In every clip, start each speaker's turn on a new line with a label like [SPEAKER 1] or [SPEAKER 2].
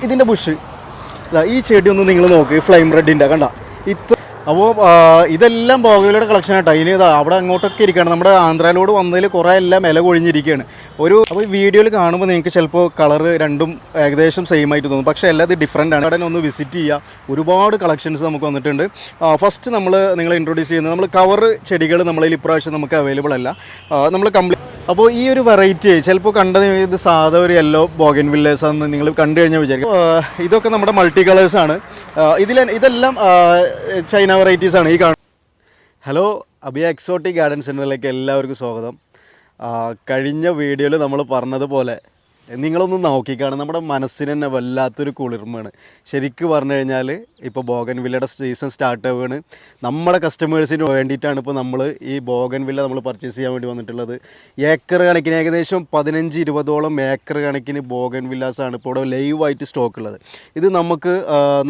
[SPEAKER 1] ഇതിൻ്റെ ബുഷ് ഈ ചെടി ഒന്ന് നിങ്ങൾ നോക്ക്, ഫ്ലെയിം റെഡിൻ്റെ കണ്ട ഇത്ര. അപ്പോൾ ഇതെല്ലാം ബോഗൻവില്ലയുടെ കളക്ഷൻ ആട്ടോ. ഇനി ഇതാ അവിടെ അങ്ങോട്ടൊക്കെ ഇരിക്കുകയാണ്. നമ്മുടെ ആന്ധ്രയിലോട് വന്നതിൽ കുറേ എല്ലാം ഇല കൊഴിഞ്ഞിരിക്കുകയാണ്. അപ്പോൾ ഈ വീഡിയോയിൽ കാണുമ്പോൾ നിങ്ങൾക്ക് ചിലപ്പോൾ കളറ് രണ്ടും ഏകദേശം സെയിം ആയിട്ട് തോന്നും, പക്ഷേ എല്ലാം ഇത് ഡിഫറൻ്റ് ആണ്. അവിടെ ഒന്ന് വിസിറ്റ് ചെയ്യുക, ഒരുപാട് കളക്ഷൻസ് നമുക്ക് വന്നിട്ടുണ്ട്. ഫസ്റ്റ് നിങ്ങളെ ഇൻട്രൊഡ്യൂസ് ചെയ്യുന്നത് നമ്മൾ കവർ ചെടികൾ നമ്മളിൽ ഇപ്രാവശ്യം നമുക്ക് അവൈലബിൾ അല്ല. നമ്മൾ അപ്പോൾ ഈ ഒരു വെറൈറ്റി ചിലപ്പോൾ കണ്ടത് ഇത് സാധാ ഒരു യെല്ലോ ബോഗൻവില്ലേഴ്സ് ആണെന്ന് നിങ്ങൾ കണ്ടു കഴിഞ്ഞാൽ വിചാരിക്കും. ഇതൊക്കെ നമ്മുടെ മൾട്ടി കളേഴ്സാണ്. ഇതെല്ലാം ചൈന വെറൈറ്റീസാണ് ഈ കാണുന്നത്. ഹലോ, അബിയ എക്സോട്ടിക് ഗാർഡൻ സെൻറ്ററിലേക്ക് എല്ലാവർക്കും സ്വാഗതം. കഴിഞ്ഞ വീഡിയോയിൽ നമ്മൾ പറഞ്ഞതുപോലെ നിങ്ങളൊന്ന് നോക്കിക്കാണും, നമ്മുടെ മനസ്സിന് തന്നെ വല്ലാത്തൊരു കുളിർമയാണ്. ശരിക്കും പറഞ്ഞു കഴിഞ്ഞാൽ ഇപ്പോൾ ബോഗൻവില്ലയുടെ സീസൺ സ്റ്റാർട്ട് ആവുകയാണ്. നമ്മുടെ കസ്റ്റമേഴ്സിന് വേണ്ടിയിട്ടാണ് ഇപ്പോൾ നമ്മൾ ഈ ബോഗൻവില്ല നമ്മൾ പർച്ചേസ് ചെയ്യാൻ വേണ്ടി വന്നിട്ടുള്ളത്. ഏക്കർ കണക്കിന് ഏകദേശം 15-20ഓളം ഏക്കർ കണക്കിന് ബോഗൻവില്ലാസാണ് ഇപ്പോൾ ഇവിടെ ലൈവായിട്ട് സ്റ്റോക്ക് ഉള്ളത്. ഇത്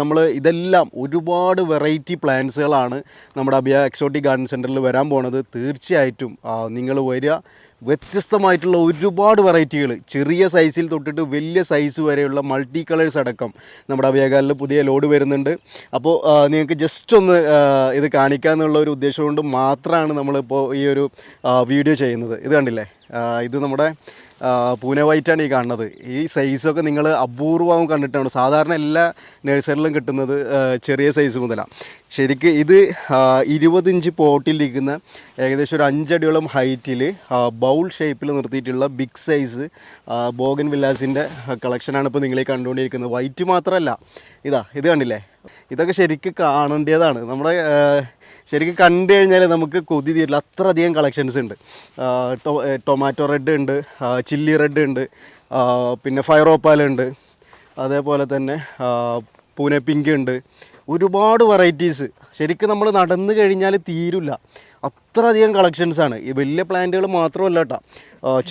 [SPEAKER 1] നമ്മൾ ഇതെല്ലാം ഒരുപാട് വെറൈറ്റി പ്ലാന്റ്സുകളാണ് നമ്മുടെ അബിയ എക്സോട്ടിക് ഗാർഡൻ സെൻറ്ററിൽ വരാൻ പോണത്. തീർച്ചയായിട്ടും നിങ്ങൾ വരിക. വ്യത്യസ്തമായിട്ടുള്ള ഒരുപാട് വെറൈറ്റികൾ, ചെറിയ സൈസിൽ തൊട്ടിട്ട് വലിയ സൈസ് വരെയുള്ള മൾട്ടി കളേഴ്സ് അടക്കം നമ്മുടെ അബിയഗാർഡനിൽ പുതിയ ലോഡ് വരുന്നുണ്ട്. അപ്പോൾ നിങ്ങൾക്ക് ജസ്റ്റ് ഒന്ന് ഇത് കാണിക്കാമെന്നുള്ള ഒരു ഉദ്ദേശം കൊണ്ട് മാത്രമാണ് നമ്മളിപ്പോൾ ഈ ഒരു വീഡിയോ ചെയ്യുന്നത്. ഇത് കണ്ടില്ലേ, ഇത് നമ്മുടെ പൂനെ വൈറ്റാണ് ഈ കാണുന്നത്. ഈ സൈസൊക്കെ നിങ്ങൾ അപൂർവം കണ്ടിട്ടാണ്. സാധാരണ എല്ലാ നഴ്സറിയിലും കിട്ടുന്നത് ചെറിയ സൈസ് മുതലാണ്. ശരിക്കും ഇത് 20 ഇഞ്ച് പോട്ടിലിരിക്കുന്ന ഏകദേശം ഒരു 5 അടിയോളം ഹൈറ്റിൽ ബൗൾ ഷേപ്പിൽ നിർത്തിയിട്ടുള്ള ബിഗ് സൈസ് ബോഗൻവില്ലാസിൻ്റെ കളക്ഷനാണ് ഇപ്പോൾ നിങ്ങളീ കണ്ടുകൊണ്ടിരിക്കുന്നത്. വൈറ്റ് മാത്രമല്ല, ഇത് കണ്ടില്ലേ, ഇതൊക്കെ ശരിക്കും കാണേണ്ടതാണ്. നമ്മുടെ ശരിക്കും കണ്ടു കഴിഞ്ഞാൽ നമുക്ക് കൊതി തീരില്ല, അത്രയധികം കളക്ഷൻസ് ഉണ്ട്. ടൊമാറ്റോ റെഡ് ഉണ്ട്, ചില്ലി റെഡ് ഉണ്ട്, പിന്നെ ഫയർ ഓപ്പാൽ ഉണ്ട്, അതേപോലെ തന്നെ പൂനെ പിങ്ക് ഉണ്ട്. ഒരുപാട് വെറൈറ്റീസ്. ശരിക്കും നമ്മൾ നടന്നു കഴിഞ്ഞാൽ തീരില്ല, അത്രയധികം കളക്ഷൻസാണ്. ഈ വലിയ പ്ലാന്റുകൾ മാത്രമല്ല കേട്ടോ,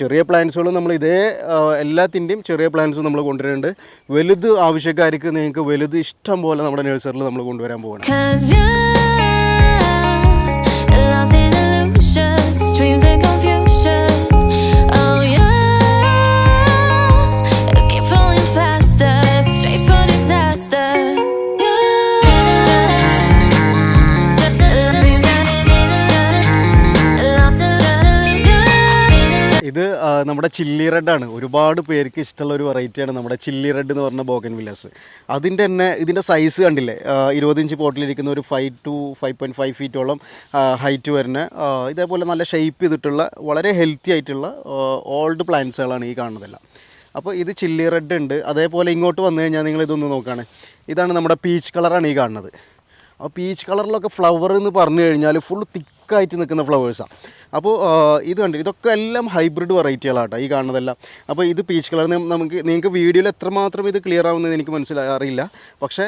[SPEAKER 1] ചെറിയ പ്ലാന്റ്സുകളും നമ്മൾ എല്ലാത്തിൻ്റെയും ചെറിയ പ്ലാന്റ്സും നമ്മൾ കൊണ്ടുവരുന്നുണ്ട്. വലുത് ആവശ്യക്കാർക്ക് നിങ്ങൾക്ക് വലുത് ഇഷ്ടം പോലെ നമ്മുടെ നഴ്സറിയിൽ നമ്മൾ കൊണ്ടുവരാൻ പോകണം. ഇത് നമ്മുടെ ചില്ലി റെഡാണ്. ഒരുപാട് പേർക്ക് ഇഷ്ടമുള്ള ഒരു വെറൈറ്റിയാണ് നമ്മുടെ ചില്ലി റെഡ് എന്ന് പറഞ്ഞ ബോഗൻവില്ലാസ്. ഇതിൻ്റെ സൈസ് കണ്ടില്ലേ, 20 ഇഞ്ച് പോട്ടിലിരിക്കുന്ന ഒരു 5 to 5.5 ഫീറ്റോളം ഹൈറ്റ് വരുന്ന ഇതേപോലെ നല്ല ഷേപ്പ് ചെയ്തിട്ടുള്ള വളരെ ഹെൽത്തി ആയിട്ടുള്ള ഓൾഡ് പ്ലാന്റ്സുകളാണ് ഈ കാണുന്നതെല്ലാം. അപ്പോൾ ഇത് ചില്ലി റെഡ് ഉണ്ട്. അതേപോലെ ഇങ്ങോട്ട് വന്നു കഴിഞ്ഞാൽ നിങ്ങൾ ഇതൊന്ന് നോക്കുകയാണ്, ഇതാണ് നമ്മുടെ പീച്ച് കളറാണ് ഈ കാണുന്നത്. ആ പീച്ച് കളറിലൊക്കെ ഫ്ലവർ എന്ന് പറഞ്ഞു കഴിഞ്ഞാൽ ഫുൾ തിക്കായിട്ട് നിൽക്കുന്ന ഫ്ലവേഴ്സാണ്. അപ്പോൾ ഇത് കണ്ടില്ല, ഇതൊക്കെ എല്ലാം ഹൈബ്രിഡ് വെറൈറ്റികളാട്ടോ ഈ കാണുന്നതെല്ലാം. അപ്പോൾ ഇത് പീച്ച് കളർ നിങ്ങൾക്ക് വീഡിയോയിൽ എത്രമാത്രം ഇത് ക്ലിയർ ആവുന്നത് എനിക്ക് അറിയില്ല. പക്ഷേ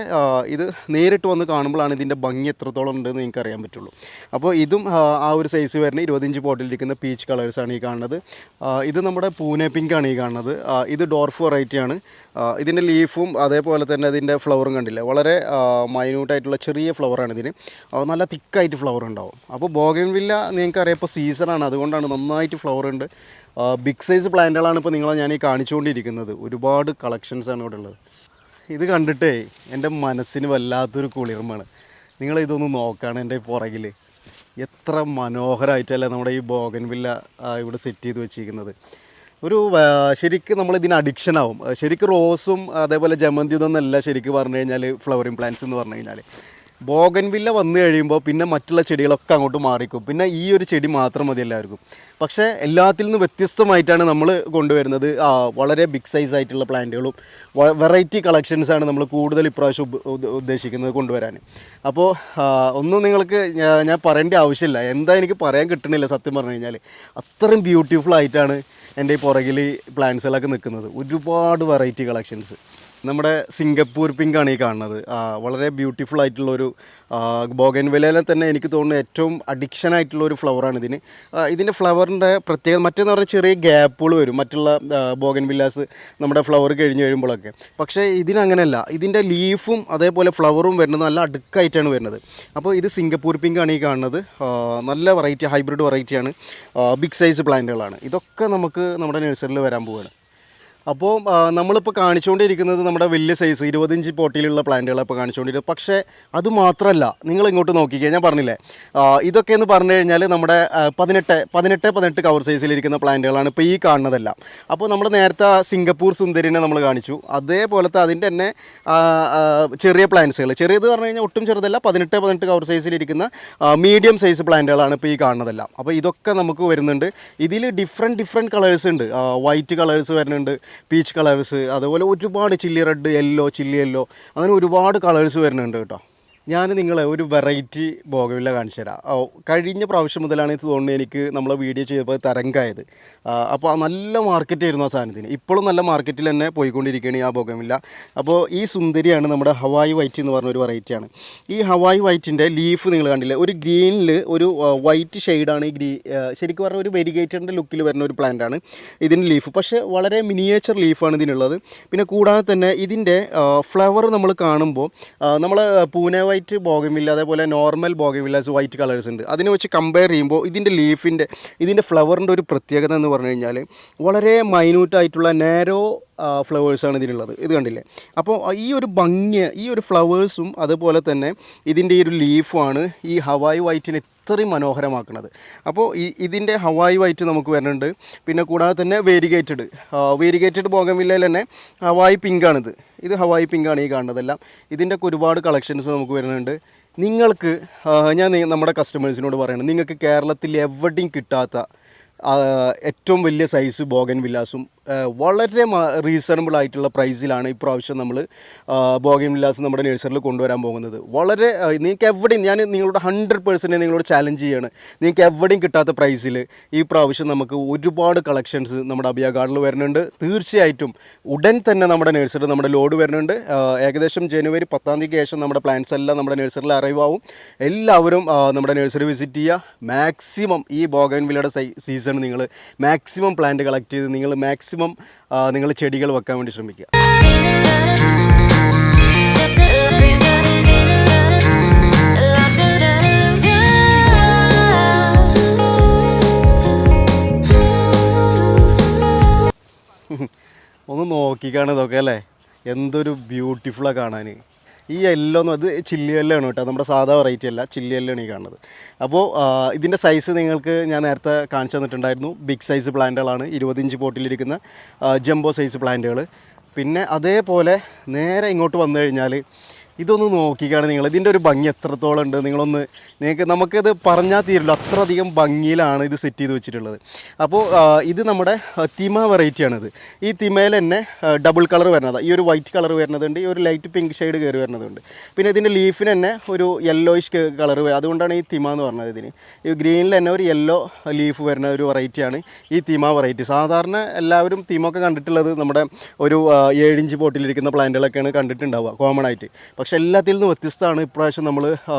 [SPEAKER 1] ഇത് നേരിട്ട് വന്ന് കാണുമ്പോഴാണ് ഇതിൻ്റെ ഭംഗി എത്രത്തോളം ഉണ്ടെന്ന് നിങ്ങൾക്ക് അറിയാൻ പറ്റുള്ളൂ. അപ്പോൾ ഇതും ആ ഒരു സൈസ് വരുന്ന 20 ഇഞ്ച് പോട്ടിലിരിക്കുന്ന പീച്ച് കളേഴ്സാണ് ഈ കാണുന്നത്. ഇത് നമ്മുടെ പൂനെ പിങ്കാണ് ഈ കാണുന്നത്. ഇത് ഡോർഫ് വെറൈറ്റിയാണ്. ഇതിൻ്റെ ലീഫും അതേപോലെ തന്നെ അതിൻ്റെ ഫ്ലവറും കണ്ടില്ലേ, വളരെ മൈന്യൂട്ടായിട്ടുള്ള ചെറിയ ഫ്ലവറാണ് ഇതിന്. നല്ല തിക്കായിട്ട് ഫ്ലവർ ഉണ്ടാവും. അപ്പോൾ ബോഗൻവില്ല നിങ്ങൾക്കറിയാം ഇപ്പോൾ സീസണാണ്, അതുകൊണ്ടാണ് നന്നായിട്ട് ഫ്ലവർ ഉണ്ട്. ബിഗ് സൈസ് പ്ലാന്റുകളാണ് ഇപ്പോൾ ഞാൻ ഈ കാണിച്ചുകൊണ്ടിരിക്കുന്നത്. ഒരുപാട് കളക്ഷൻസാണ് ഇവിടെ ഉള്ളത്. ഇത് കണ്ടിട്ടേ എൻ്റെ മനസ്സിന് വല്ലാത്തൊരു കുളിർമയാണ്. നിങ്ങളിതൊന്ന് നോക്കുകയാണ്, എൻ്റെ പുറകിൽ എത്ര മനോഹരമായിട്ടല്ലേ നമ്മുടെ ഈ ബോഗൻവില്ല ഇവിടെ സെറ്റ് ചെയ്ത് വെച്ചിരിക്കുന്നത്. ശരിക്കും നമ്മളിതിന് അഡിക്ഷൻ ആവും. ശരിക്കും റോസും അതേപോലെ ജമന്തി ഇതൊന്നല്ല ശരിക്കും പറഞ്ഞു കഴിഞ്ഞാൽ ഫ്ലവറിങ് പ്ലാന്റ്സ് എന്ന് പറഞ്ഞു കഴിഞ്ഞാൽ. ബോഗൻവില്ല വന്നു കഴിയുമ്പോൾ പിന്നെ മറ്റുള്ള ചെടികളൊക്കെ അങ്ങോട്ട് മാറിക്കും. പിന്നെ ഈ ഒരു ചെടി മാത്രം മതി എല്ലാവർക്കും. പക്ഷേ എല്ലാത്തിൽ നിന്ന് വ്യത്യസ്തമായിട്ടാണ് നമ്മൾ കൊണ്ടുവരുന്നത്. വളരെ ബിഗ് സൈസ് ആയിട്ടുള്ള പ്ലാന്റുകളും വെറൈറ്റി കളക്ഷൻസാണ് നമ്മൾ കൂടുതൽ ഇപ്രാവശ്യം ഉദ്ദേശിക്കുന്നത് കൊണ്ടുവരാൻ. അപ്പോൾ ഒന്നും നിങ്ങൾക്ക് ഞാൻ പറയേണ്ട ആവശ്യമില്ല, എന്താ എനിക്ക് പറയാൻ കിട്ടണില്ല സത്യം പറഞ്ഞു കഴിഞ്ഞാൽ. അത്രയും ബ്യൂട്ടിഫുൾ ആയിട്ടാണ് എൻ്റെ ഈ പുറകിൽ പ്ലാന്റ്സുകളൊക്കെ നിൽക്കുന്നത്. ഒരുപാട് വെറൈറ്റി കളക്ഷൻസ്. നമ്മുടെ സിംഗപ്പൂർ പിങ്കാണ് ഈ കാണുന്നത്. വളരെ ബ്യൂട്ടിഫുൾ ആയിട്ടുള്ളൊരു ബോഗൻവില്ലയിലെ തന്നെ എനിക്ക് തോന്നുന്നു ഏറ്റവും അഡിക്ഷൻ ആയിട്ടുള്ള ഒരു ഫ്ലവറാണ് ഇതിന്. ഇതിൻ്റെ ഫ്ലവറിൻ്റെ പ്രത്യേകത മറ്റേന്ന് പറഞ്ഞാൽ ചെറിയ ഗ്യാപ്പുകൾ വരും മറ്റുള്ള ബോഗൻവില്ലാസ് നമ്മുടെ ഫ്ലവർ കഴിഞ്ഞ് കഴിയുമ്പോഴൊക്കെ. പക്ഷേ ഇതിനങ്ങനെയല്ല, ഇതിൻ്റെ ലീഫും അതേപോലെ ഫ്ലവറും വരുന്നത് നല്ല അടുക്കായിട്ടാണ് വരുന്നത്. അപ്പോൾ ഇത് സിംഗപ്പൂർ പിങ്കാണ് ഈ കാണുന്നത്. നല്ല വെറൈറ്റി, ഹൈബ്രിഡ് വെറൈറ്റിയാണ്. ബിഗ് സൈസ് പ്ലാന്റുകളാണ്. ഇതൊക്കെ നമുക്ക് നമ്മുടെ നഴ്സറിയിൽ വരാൻ പോവുകയാണ്. അപ്പോൾ നമ്മളിപ്പോൾ കാണിച്ചുകൊണ്ടിരിക്കുന്നത് നമ്മുടെ വലിയ സൈസ് 20 ഇഞ്ച് പോട്ടിലുള്ള പ്ലാന്റുകളാണ് ഇപ്പോൾ കാണിച്ചുകൊണ്ടിരിക്കുന്നത്. പക്ഷേ അത് മാത്രമല്ല, നിങ്ങൾ ഇങ്ങോട്ട് നോക്കിക്കുക, ഞാൻ പറഞ്ഞില്ലേ ഇതൊക്കെ എന്ന് പറഞ്ഞു കഴിഞ്ഞാൽ നമ്മുടെ 18 കവർ സൈസിലിരിക്കുന്ന പ്ലാന്റുകളാണ് ഇപ്പോൾ ഈ കാണുന്നതെല്ലാം. അപ്പോൾ നമ്മൾ നേരത്തെ സിംഗപ്പൂർ സുന്ദരിനെ നമ്മൾ കാണിച്ചു, അതേപോലത്തെ അതിൻ്റെ തന്നെ ചെറിയ പ്ലാന്റ്സുകൾ, ചെറിയത് പറഞ്ഞു കഴിഞ്ഞാൽ ഒട്ടും ചെറുതല്ല, 18 കവർ സൈസിലിരിക്കുന്ന മീഡിയം സൈസ് പ്ലാന്റുകളാണ് ഇപ്പോൾ ഈ കാണുന്നതെല്ലാം. അപ്പോൾ ഇതൊക്കെ നമുക്ക് വരുന്നുണ്ട്. ഇതിൽ ഡിഫറെൻറ്റ് കളേഴ്സ് ഉണ്ട്. വൈറ്റ് കളേഴ്സ് വരുന്നുണ്ട്, പീച്ച് കളേഴ്സ്, അതുപോലെ ഒരുപാട് chilli red, yellow, chilli yellow, അങ്ങനെ ഒരുപാട് കളേഴ്സ് വരുന്നുണ്ട് കേട്ടോ. ഞാൻ നിങ്ങളെ ഒരു വെറൈറ്റി ബോഗൻവില്ല കാണിച്ചു തരാം. കഴിഞ്ഞ പ്രാവശ്യം മുതലാണ് ഇത് തോന്നുന്നത് എനിക്ക് നമ്മളെ വീഡിയോ ചെയ്തപ്പോൾ തരംഗമായത്. അപ്പോൾ നല്ല മാർക്കറ്റ് ആയിരുന്നു ആ സാധനത്തിന്. ഇപ്പോഴും നല്ല മാർക്കറ്റിൽ തന്നെ പോയിക്കൊണ്ടിരിക്കുകയാണ് ആ ബോഗൻവില്ല. അപ്പോൾ ഈ സുന്ദരിയാണ് നമ്മുടെ ഹവായി വൈറ്റ് എന്ന് പറഞ്ഞൊരു വെറൈറ്റിയാണ്. ഈ ഹവായി വൈറ്റിൻ്റെ ലീഫ് നിങ്ങൾ കണ്ടില്ലേ, ഒരു ഗ്രീനിൽ ഒരു വൈറ്റ് ഷെയ്ഡാണ് ഈ ശരിക്കും പറഞ്ഞാൽ ഒരു വെരിഗേറ്ററിൻ്റെ ലുക്കിൽ വരുന്ന ഒരു പ്ലാന്റാണ് ഇതിൻ്റെ ലീഫ്. പക്ഷേ വളരെ മിനിയേച്ചർ ലീഫാണ് ഇതിനുള്ളത്. പിന്നെ കൂടാതെ തന്നെ ഇതിൻ്റെ ഫ്ലവർ നമ്മൾ കാണുമ്പോൾ നമ്മൾ പൂനെ വൈറ്റ് ബോഗൻവില്ല, അതേപോലെ നോർമൽ ബോഗൻവില്ലാസ് വൈറ്റ് കളേഴ്സ് ഉണ്ട്. അതിനെ വെച്ച് കമ്പയർ ചെയ്യുമ്പോൾ ഇതിൻ്റെ ഫ്ലവറിൻ്റെ ഒരു പ്രത്യേകത എന്ന് പറഞ്ഞു കഴിഞ്ഞാൽ വളരെ മൈന്യൂട്ടായിട്ടുള്ള നാരോ ഫ്ലവേഴ്സാണ് ഇതിനുള്ളത്. ഇത് കണ്ടില്ലേ? അപ്പോൾ ഈ ഒരു ഭംഗി, ഈ ഒരു ഫ്ലവേഴ്സും അതുപോലെ തന്നെ ഇതിൻ്റെ ഈ ഒരു ലീഫുമാണ് ഈ ഹവായി വൈറ്റിനെ ഇത്രയും മനോഹരമാക്കുന്നത്. അപ്പോൾ ഇതിൻ്റെ ഹവായി വൈറ്റ് നമുക്ക് വരുന്നുണ്ട്. പിന്നെ കൂടാതെ തന്നെ വേരിഗേറ്റഡ് ബോഗൻവില്ലയിൽ തന്നെ ഹവായി പിങ്കാണിത്. ഇത് ഹവായി പിങ്കാണ് ഈ കാണുന്നതെല്ലാം. ഇതിൻ്റെയൊക്കെ ഒരുപാട് കളക്ഷൻസ് നമുക്ക് വരുന്നുണ്ട്. നിങ്ങൾക്ക് ഞാൻ നമ്മുടെ കസ്റ്റമേഴ്സിനോട് പറയണം, നിങ്ങൾക്ക് കേരളത്തിൽ എവിടെയും കിട്ടാത്ത ഏറ്റവും വലിയ സൈസ് ബോഗൻവില്ലാസും വളരെ റീസണബിൾ ആയിട്ടുള്ള പ്രൈസിലാണ് ഇപ്രാവശ്യം നമ്മൾ ബോഗൻവില്ലാസ് നമ്മുടെ നഴ്സറിയിൽ കൊണ്ടുവരാൻ പോകുന്നത്. വളരെ നിങ്ങൾക്ക് എവിടെയും, ഞാൻ നിങ്ങളോട് 100% നിങ്ങളോട് ചാലഞ്ച് ചെയ്യാണ്, നിങ്ങൾക്ക് എവിടെയും കിട്ടാത്ത പ്രൈസിൽ ഈ പ്രാവശ്യം നമുക്ക് ഒരുപാട് കളക്ഷൻസ് നമ്മുടെ അബിയ ഗാർഡനിൽ വരുന്നുണ്ട്. തീർച്ചയായിട്ടും ഉടൻ തന്നെ നമ്മുടെ നഴ്സറി നമ്മുടെ ലോഡ് വരുന്നുണ്ട്. ഏകദേശം ജനുവരി 10-ാം തീയതിക്ക് ശേഷം നമ്മുടെ പ്ലാന്റ്സ് എല്ലാം നമ്മുടെ നഴ്സറിയിൽ അറൈവ് ആവും. എല്ലാവരും നമ്മുടെ നഴ്സറി വിസിറ്റ് ചെയ്യുക. മാക്സിമം ഈ ബോഗൻവില്ലയുടെ സീസൺ നിങ്ങൾ മാക്സിമം പ്ലാന്റ് കളക്ട് ചെയ്ത് നിങ്ങൾ മാക്സിമം നിങ്ങൾ ചെടികൾ വെക്കാൻ വേണ്ടി ശ്രമിക്കുക. ഒന്ന് നോക്കിക്കാണ് ഇതൊക്കെ അല്ലേ, എന്തൊരു ബ്യൂട്ടിഫുള്ളാണ് കാണാൻ. ഈ യെല്ലോ അത് ചില്ലി യെല്ലോ ആണ് കേട്ടോ, നമ്മുടെ സാധാ വെറൈറ്റി അല്ല, ചില്ലി യെല്ലോ ആണ് ഈ കാണുന്നത്. അപ്പോൾ ഇതിൻ്റെ സൈസ് നിങ്ങൾക്ക് ഞാൻ നേരത്തെ കാണിച്ചു തന്നിട്ടുണ്ടായിരുന്നു. ബിഗ് സൈസ് പ്ലാന്റുകളാണ്, 20 ഇഞ്ച് പോട്ടിലിരിക്കുന്ന ജംബോ സൈസ് പ്ലാന്റുകൾ. പിന്നെ അതേപോലെ നേരെ ഇങ്ങോട്ട് വന്നു കഴിഞ്ഞാൽ ഇതൊന്ന് നോക്കിക്കാണ് നിങ്ങൾ, ഇതിൻ്റെ ഒരു ഭംഗി എത്രത്തോളം ഉണ്ട് നമുക്കത് പറഞ്ഞാൽ തീരില്ല, അത്രയധികം ഭംഗിയിലാണ് ഇത് സെറ്റ് ചെയ്ത് വെച്ചിട്ടുള്ളത്. അപ്പോൾ ഇത് നമ്മുടെ തിമ വെറൈറ്റിയാണിത്. ഈ തിമയിൽ തന്നെ ഡബിൾ കളർ വരുന്നത്, ഈ ഒരു വൈറ്റ് കളർ വരുന്നതുണ്ട്, ഈ ഒരു ലൈറ്റ് പിങ്ക് ഷെയ്ഡ് കയറി വരുന്നതുണ്ട്. പിന്നെ ഇതിൻ്റെ ലീഫിന് തന്നെ ഒരു യെല്ലോയിഷ് കളർ, അതുകൊണ്ടാണ് ഈ തിമ എന്ന് പറഞ്ഞത്. ഇതിന് ഈ ഗ്രീനിൽ തന്നെ ഒരു യെല്ലോ ലീഫ് വരുന്ന ഒരു വെറൈറ്റിയാണ് ഈ തിമ വെറൈറ്റി. സാധാരണ എല്ലാവരും തിമൊക്കെ കണ്ടിട്ടുള്ളത് നമ്മുടെ ഒരു 7 ഇഞ്ച് പോട്ടിലിരിക്കുന്ന പ്ലാന്റുകളൊക്കെയാണ് കണ്ടിട്ടുണ്ടാവുക കോമൺ ആയിട്ട്. പക്ഷെ എല്ലാത്തിൽ നിന്നും വ്യത്യസ്തമാണ് ഇപ്രാവശ്യം നമ്മൾ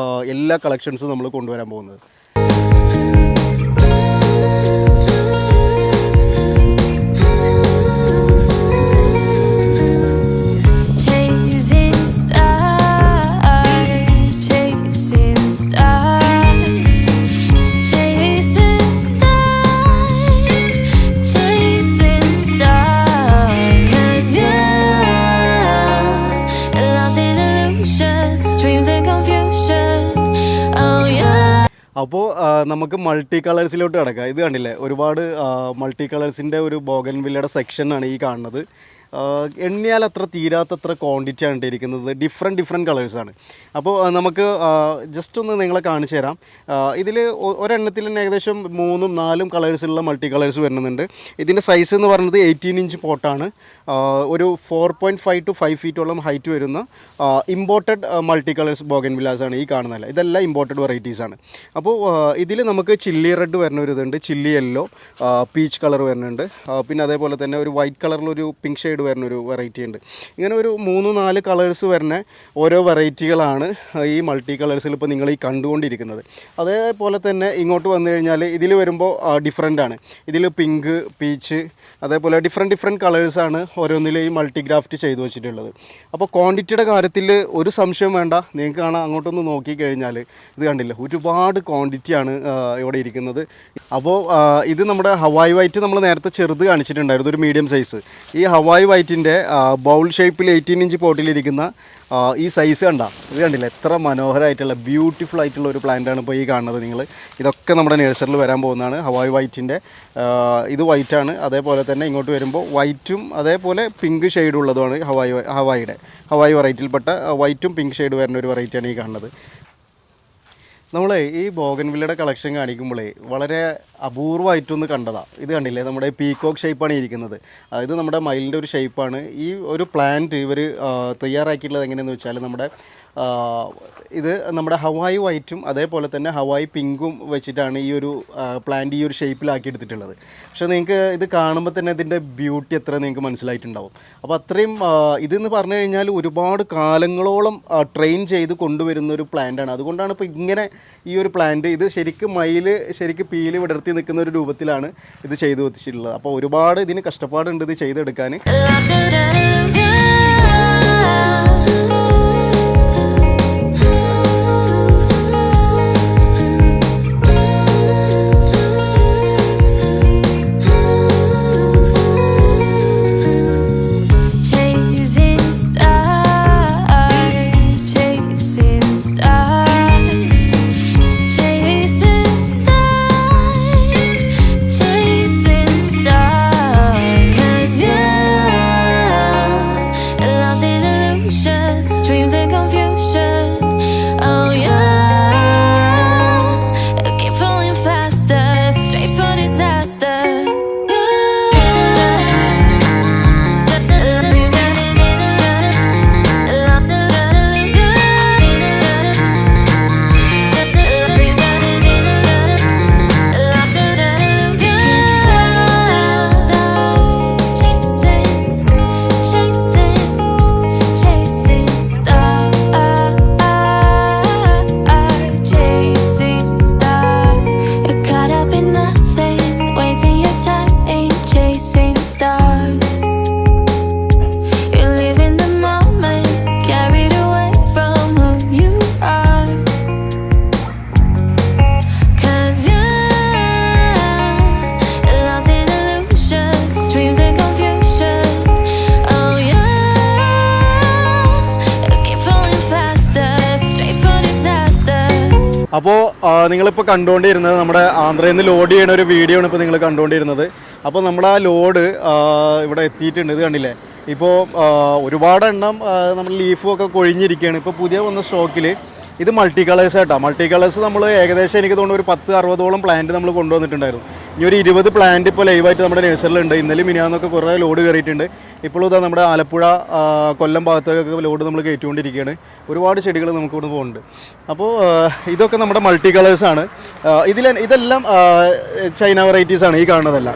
[SPEAKER 1] എല്ലാ കളക്ഷൻസും നമ്മൾ കൊണ്ടുവരാൻ പോകുന്നത്. അപ്പോൾ നമുക്ക് മൾട്ടി കളേഴ്സിലോട്ട് കിടക്കാം. ഇത് കണ്ടില്ലേ, ഒരുപാട് മൾട്ടി കളേഴ്സിൻ്റെ ഒരു ബോഗൻവില്ലയുടെ സെക്ഷനാണ് ഈ കാണുന്നത്. എണ്ണിയാൽ അത്ര തീരാത്തത്ര ക്വാണ്ടിറ്റി ആണ് ഇട്ടിരിക്കുന്നത്. ഡിഫറെൻറ്റ് കളേഴ്സാണ്. അപ്പോൾ നമുക്ക് ജസ്റ്റ് ഒന്ന് നിങ്ങളെ കാണിച്ചു തരാം. ഇതിൽ ഒരെണ്ണത്തിൽ തന്നെ ഏകദേശം 3-4 കളേഴ്സുള്ള മൾട്ടി കളേഴ്സ് വരുന്നുണ്ട്. ഇതിൻ്റെ സൈസ് എന്ന് പറയുന്നത് 18 ഇഞ്ച് പോട്ടാണ്. ഒരു 4.5 to 5 ഫീറ്റോളം ഹൈറ്റ് വരുന്ന ഇമ്പോർട്ടഡ് മൾട്ടി കളേഴ്സ് ബോഗൻവില്ലാസാണ് ഈ കാണുന്നതല്ല. ഇതെല്ലാം ഇമ്പോർട്ടഡ് വെറൈറ്റീസാണ്. അപ്പോൾ ഇതിൽ നമുക്ക് ചില്ലി റെഡ് വരുന്ന ഒരു ഇതുണ്ട്, ചില്ലി യെല്ലോ, പീച്ച് കളർ വരുന്നുണ്ട്. പിന്നെ അതേപോലെ തന്നെ ഒരു വൈറ്റ് കളറിലൊരു പിങ്ക് ഷെയ്ഡ് ഷെയ്ഡ് വരുന്ന ഒരു വെറൈറ്റി ഉണ്ട്. ഇങ്ങനെ ഒരു 3-4 കളേഴ്സ് വരുന്ന ഓരോ വെറൈറ്റികളാണ് ഈ മൾട്ടി കളേഴ്സിൽ ഇപ്പോൾ നിങ്ങൾ ഈ കണ്ടുകൊണ്ടിരിക്കുന്നത്. അതേപോലെ തന്നെ ഇങ്ങോട്ട് വന്നു കഴിഞ്ഞാൽ ഇതിൽ വരുമ്പോൾ ഡിഫറെൻ്റ് ആണ്. ഇതിൽ പിങ്ക്, പീച്ച്, അതേപോലെ ഡിഫറെൻറ്റ് കളേഴ്സാണ് ഓരോന്നിലും ഈ മൾട്ടി ഗ്രാഫ്റ്റ് ചെയ്തു വെച്ചിട്ടുള്ളത്. അപ്പോൾ ക്വാണ്ടിറ്റിയുടെ കാര്യത്തിൽ ഒരു സംശയം വേണ്ട. നിങ്ങൾക്ക് കാണാം, അങ്ങോട്ടൊന്ന് നോക്കിക്കഴിഞ്ഞാൽ ഇത് കണ്ടില്ല, ഒരുപാട് ക്വാണ്ടിറ്റിയാണ് ഇവിടെ ഇരിക്കുന്നത്. അപ്പോൾ ഇത് നമ്മുടെ ഹവായ് വൈറ്റ് നമ്മൾ നേരത്തെ ചെറുത് കാണിച്ചിട്ടുണ്ടായിരുന്നു, ഒരു മീഡിയം സൈസ്. ഈ ഹവായ് വൈറ്റിൻ്റെ ബൗൾ ഷേപ്പിൽ 18 ഇഞ്ച് പോട്ടിലിരിക്കുന്ന ഈ സൈസ് കണ്ട, ഇത് കണ്ടില്ല, എത്ര മനോഹരമായിട്ടുള്ള ബ്യൂട്ടിഫുൾ ആയിട്ടുള്ള ഒരു പ്ലാന്റാണ് ഇപ്പോൾ ഈ കാണുന്നത് നിങ്ങൾ. ഇതൊക്കെ നമ്മുടെ നേഴ്സറിൽ വരാൻ പോകുന്നതാണ്. ഹവായ് വൈറ്റിൻ്റെ ഇത് വൈറ്റാണ്. അതേപോലെ തന്നെ ഇങ്ങോട്ട് വരുമ്പോൾ വൈറ്റും അതേപോലെ പിങ്ക് ഷെയ്ഡ് ഉള്ളതുമാണ് ഹവായ് വെറൈറ്റിയിൽപ്പെട്ട വൈറ്റും പിങ്ക് ഷെയ്ഡ് വരുന്ന ഒരു വെറൈറ്റിയാണ് ഈ കാണുന്നത്. നമ്മൾ ഈ ബോഗൻവില്ലയുടെ കളക്ഷൻ കാണിക്കുമ്പോഴേ വളരെ അപൂർവമായിട്ടൊന്ന് കണ്ടതാണ്. ഇത് കണ്ടില്ലേ, നമ്മുടെ പീകോക്ക് ഷേപ്പാണ് ഇരിക്കുന്നത്. ഇത് നമ്മുടെ മയിലിൻ്റെ ഒരു ഷേപ്പാണ്. ഈ ഒരു പ്ലാന്റ് ഇവർ തയ്യാറാക്കിയിട്ടുള്ളത് എങ്ങനെയെന്ന് വെച്ചാൽ ഇത് നമ്മുടെ ഹവായ് വൈറ്റും അതേപോലെ തന്നെ ഹവായ് പിങ്കും വെച്ചിട്ടാണ് ഈ ഒരു പ്ലാന്റ് ഈ ഒരു ഷേപ്പിലാക്കി എടുത്തിട്ടുള്ളത്. പക്ഷേ നിങ്ങൾക്ക് ഇത് കാണുമ്പോൾ തന്നെ ഇതിൻ്റെ ബ്യൂട്ടി എത്ര നിങ്ങൾക്ക് മനസ്സിലായിട്ടുണ്ടാവും. അപ്പോൾ അത്രയും ഇതെന്ന് പറഞ്ഞു കഴിഞ്ഞാൽ ഒരുപാട് കാലങ്ങളോളം ട്രെയിൻ ചെയ്ത് കൊണ്ടുവരുന്ന ഒരു പ്ലാന്റാണ്. അതുകൊണ്ടാണ് ഇപ്പോൾ ഇങ്ങനെ ഈ ഒരു പ്ലാന്റ് ഇത് ശരിക്കും പീല് വിടർത്തി നിൽക്കുന്ന ഒരു രൂപത്തിലാണ് ഇത് ചെയ്തു വെച്ചിട്ടുള്ളത്. അപ്പോൾ ഒരുപാട് ഇതിന് കഷ്ടപ്പാടുണ്ട് ഇത് ചെയ്തെടുക്കാൻ. അപ്പോൾ നിങ്ങളിപ്പോൾ കണ്ടുകൊണ്ടിരുന്നത് നമ്മുടെ ആന്ധ്രയിൽ നിന്ന് ലോഡ് ചെയ്യുന്ന ഒരു വീഡിയോ ആണ് ഇപ്പോൾ നിങ്ങൾ കണ്ടുകൊണ്ടിരുന്നത്. അപ്പോൾ നമ്മുടെ ആ ലോഡ് ഇവിടെ എത്തിയിട്ടുണ്ട്. ഇത് കണ്ടില്ലേ, ഇപ്പോൾ ഒരുപാട് എണ്ണം നമ്മൾ ലീഫും ഒക്കെ കൊഴിഞ്ഞിരിക്കുകയാണ്. ഇപ്പോൾ പുതിയ വന്ന സ്റ്റോക്കിൽ ഇത് മൾട്ടി കളേഴ്സ് ആയിട്ടോ. മൾട്ടി കളേഴ്സ് നമ്മൾ ഏകദേശം എനിക്ക് തോന്നുന്നു ഒരു 10-60ഓളം പ്ലാന്റ് നമ്മൾ കൊണ്ടുവന്നിട്ടുണ്ടായിരുന്നു. ഇനി ഒരു 20 പ്ലാന്റ് ഇപ്പോൾ ലൈവായിട്ട് നമ്മുടെ നഴ്സറിലുണ്ട്. ഇന്നലെ മിനിയാന്നൊക്കെ കുറേ ലോഡ് കയറിയിട്ടുണ്ട്. ഇപ്പോഴും ഇതാ നമ്മുടെ ആലപ്പുഴ, കൊല്ലം ഭാഗത്തേക്കൊക്കെ ലോഡ് നമ്മൾ കയറ്റിക്കൊണ്ടിരിക്കുകയാണ്. ഒരുപാട് ചെടികൾ നമുക്ക് ഇവിടെ പോകുന്നുണ്ട്. അപ്പോൾ ഇതൊക്കെ നമ്മുടെ മൾട്ടി കളേഴ്സാണ്. ഇതെല്ലാം ചൈന വെറൈറ്റീസാണ് ഈ കാണുന്നതെല്ലാം.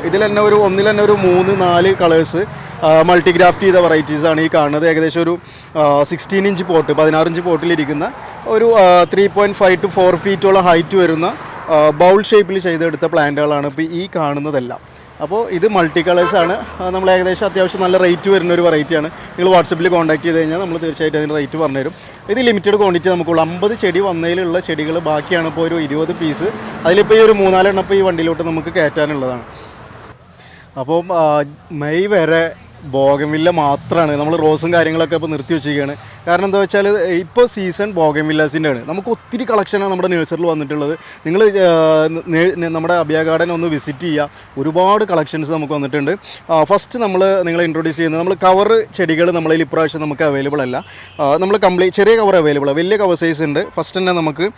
[SPEAKER 1] ഒന്നിൽ തന്നെ ഒരു 3-4 കളേഴ്സ് മൾട്ടിഗ്രാഫ്റ്റ് ചെയ്ത വെറൈറ്റീസാണ് ഈ കാണുന്നത്. ഏകദേശം ഒരു 16 ഇഞ്ച് പോട്ട്, 16 ഇഞ്ച് പോട്ടിലിരിക്കുന്ന ഒരു 3.5 to 4 ഫീറ്റോളം ഹൈറ്റ് വരുന്ന ബൗൾ ഷേപ്പിൽ ചെയ്തെടുത്ത പ്ലാന്റുകളാണ് ഇപ്പോൾ ഈ കാണുന്നതെല്ലാം. അപ്പോൾ ഇത് മൾട്ടി കളേഴ്സാണ്. നമ്മൾ ഏകദേശം അത്യാവശ്യം നല്ല റേറ്റ് വരുന്ന ഒരു വെറൈറ്റിയാണ്. നിങ്ങൾ വാട്സപ്പിൽ കോൺടാക്ട് ചെയ്ത് കഴിഞ്ഞാൽ നമ്മൾ തീർച്ചയായിട്ടും അതിന് റേറ്റ് പറഞ്ഞുതരും. ഇത് ലിമിറ്റഡ് ക്വാണ്ടിറ്റി നമുക്കുള്ള 50 ചെടി വന്നതിലുള്ള ചെടികൾ ബാക്കിയാണ് ഇപ്പോൾ ഒരു 20 പീസ്. അതിലിപ്പോൾ ഈ ഒരു 3-4 എണ്ണം ഇപ്പോൾ ഈ വണ്ടിയിലോട്ട് നമുക്ക് കയറ്റാനുള്ളതാണ്. അപ്പോൾ മെയ് വരെ ബോഗൻവില്ല മാത്രമാണ്. നമ്മൾ റോസും കാര്യങ്ങളൊക്കെ ഇപ്പോൾ നിർത്തി വെച്ചിരിക്കുകയാണ്. കാരണം എന്താ വെച്ചാൽ ഇപ്പോൾ സീസൺ ബോഗൻവില്ലാസിൻ്റെ ആണ്. നമുക്ക് ഒത്തിരി കളക്ഷനാണ് നമ്മുടെ നഴ്സറിൽ വന്നിട്ടുള്ളത്. നിങ്ങൾ നമ്മുടെ അഭയ ഗാർഡൻ ഒന്ന് വിസിറ്റ് ചെയ്യുക. ഒരുപാട് കളക്ഷൻസ് നമുക്ക് വന്നിട്ടുണ്ട്. ഫസ്റ്റ് നിങ്ങളെ ഇൻട്രൊഡ്യൂസ് ചെയ്യുന്നത് നമ്മൾ കവർ ചെടികൾ നമ്മളതിൽ ഇപ്രാവശ്യം നമുക്ക് അവൈലബിൾ അല്ല. നമ്മൾ ചെറിയ കവർ അവൈലബിൾ, വലിയ കവർ സൈസ് ഉണ്ട്. ഫസ്റ്റ് തന്നെ നമുക്ക്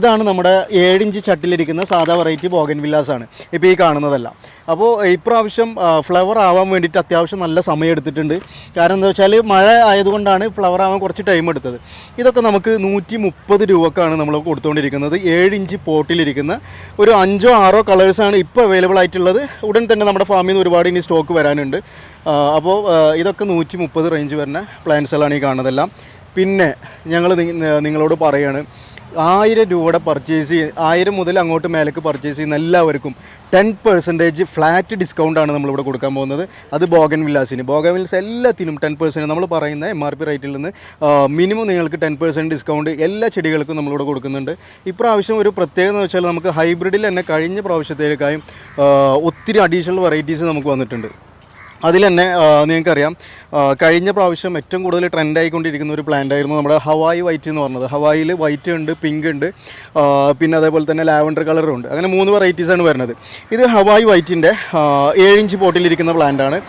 [SPEAKER 1] ഇതാണ് നമ്മുടെ 7 ഇഞ്ച് ചട്ടിലിരിക്കുന്ന സാധാ വെറൈറ്റി ബോഗൻവില്ലാസാണ് ഇപ്പോൾ ഈ കാണുന്നതെല്ലാം. അപ്പോൾ ഇപ്രാവശ്യം ഫ്ലവർ ആവാൻ വേണ്ടിയിട്ട് അത്യാവശ്യം നല്ല സമയം എടുത്തിട്ടുണ്ട്. കാരണം എന്താ വെച്ചാൽ മഴ ആയതുകൊണ്ടാണ് ഫ്ലവർ ആവാൻ കുറച്ച് ടൈം എടുത്തത്. ഇതൊക്കെ നമുക്ക് 130 രൂപക്കാണ് നമ്മൾ കൊടുത്തുകൊണ്ടിരിക്കുന്നത്. 7 ഇഞ്ച് പോട്ടിലിരിക്കുന്ന ഒരു 5-6 കളേഴ്സാണ് ഇപ്പോൾ അവൈലബിൾ ആയിട്ടുള്ളത്. ഉടൻ തന്നെ നമ്മുടെ ഫാമിൽ നിന്ന് ഒരുപാട് ഇനി സ്റ്റോക്ക് വരാനുണ്ട്. അപ്പോൾ ഇതൊക്കെ 130 റേഞ്ച് വരുന്ന പ്ലാന്റ്സുകളാണ് ഈ കാണുന്നതെല്ലാം. പിന്നെ ഞങ്ങൾ നിങ്ങളോട് പറയാണ്, 1000 രൂപയുടെ പർച്ചേസ് 1000 മുതൽ അങ്ങോട്ട് മേലേക്ക് പർച്ചേസ് ചെയ്യുന്ന എല്ലാവർക്കും 10% ഫ്ലാറ്റ് ഡിസ്കൗണ്ടാണ് നമ്മളിവിടെ കൊടുക്കാൻ പോകുന്നത്. അത് ബോഗൻവില്ലാസ് എല്ലാത്തിനും 10% നമ്മൾ പറയുന്ന MRP റേറ്റിൽ നിന്ന് മിനിമം നിങ്ങൾക്ക് 10% ഡിസ്കൗണ്ട് എല്ലാ ചെടികൾക്കും നമ്മളിവിടെ കൊടുക്കുന്നുണ്ട്. ഇപ്രാവശ്യം ഒരു പ്രത്യേകത എന്ന് വെച്ചാൽ നമുക്ക് ഹൈബ്രിഡിൽ തന്നെ കഴിഞ്ഞ പ്രാവശ്യത്തേക്കായും ഒത്തിരി അഡീഷണൽ വെറൈറ്റീസ് നമുക്ക് വന്നിട്ടുണ്ട്. അതിൽ തന്നെ നിങ്ങൾക്കറിയാം, കഴിഞ്ഞ പ്രാവശ്യം ഏറ്റവും കൂടുതൽ ട്രെൻഡ് ആയിക്കൊണ്ടിരിക്കുന്ന ഒരു പ്ലാന്റ് ആയിരുന്നു നമ്മുടെ ഹവായി വൈറ്റ് എന്ന് പറഞ്ഞത്. ഹവായിൽ വൈറ്റ് ഉണ്ട്, പിങ്ക് ഉണ്ട്, പിന്നെ അതേപോലെ തന്നെ ലാവൻഡർ കളറും ഉണ്ട്. അങ്ങനെ 3 വെറൈറ്റീസാണ് വരുന്നത്. ഇത് ഹവായി വൈറ്റിൻ്റെ 7 ഇഞ്ച് പോട്ടിലിരിക്കുന്ന പ്ലാന്റാണ്.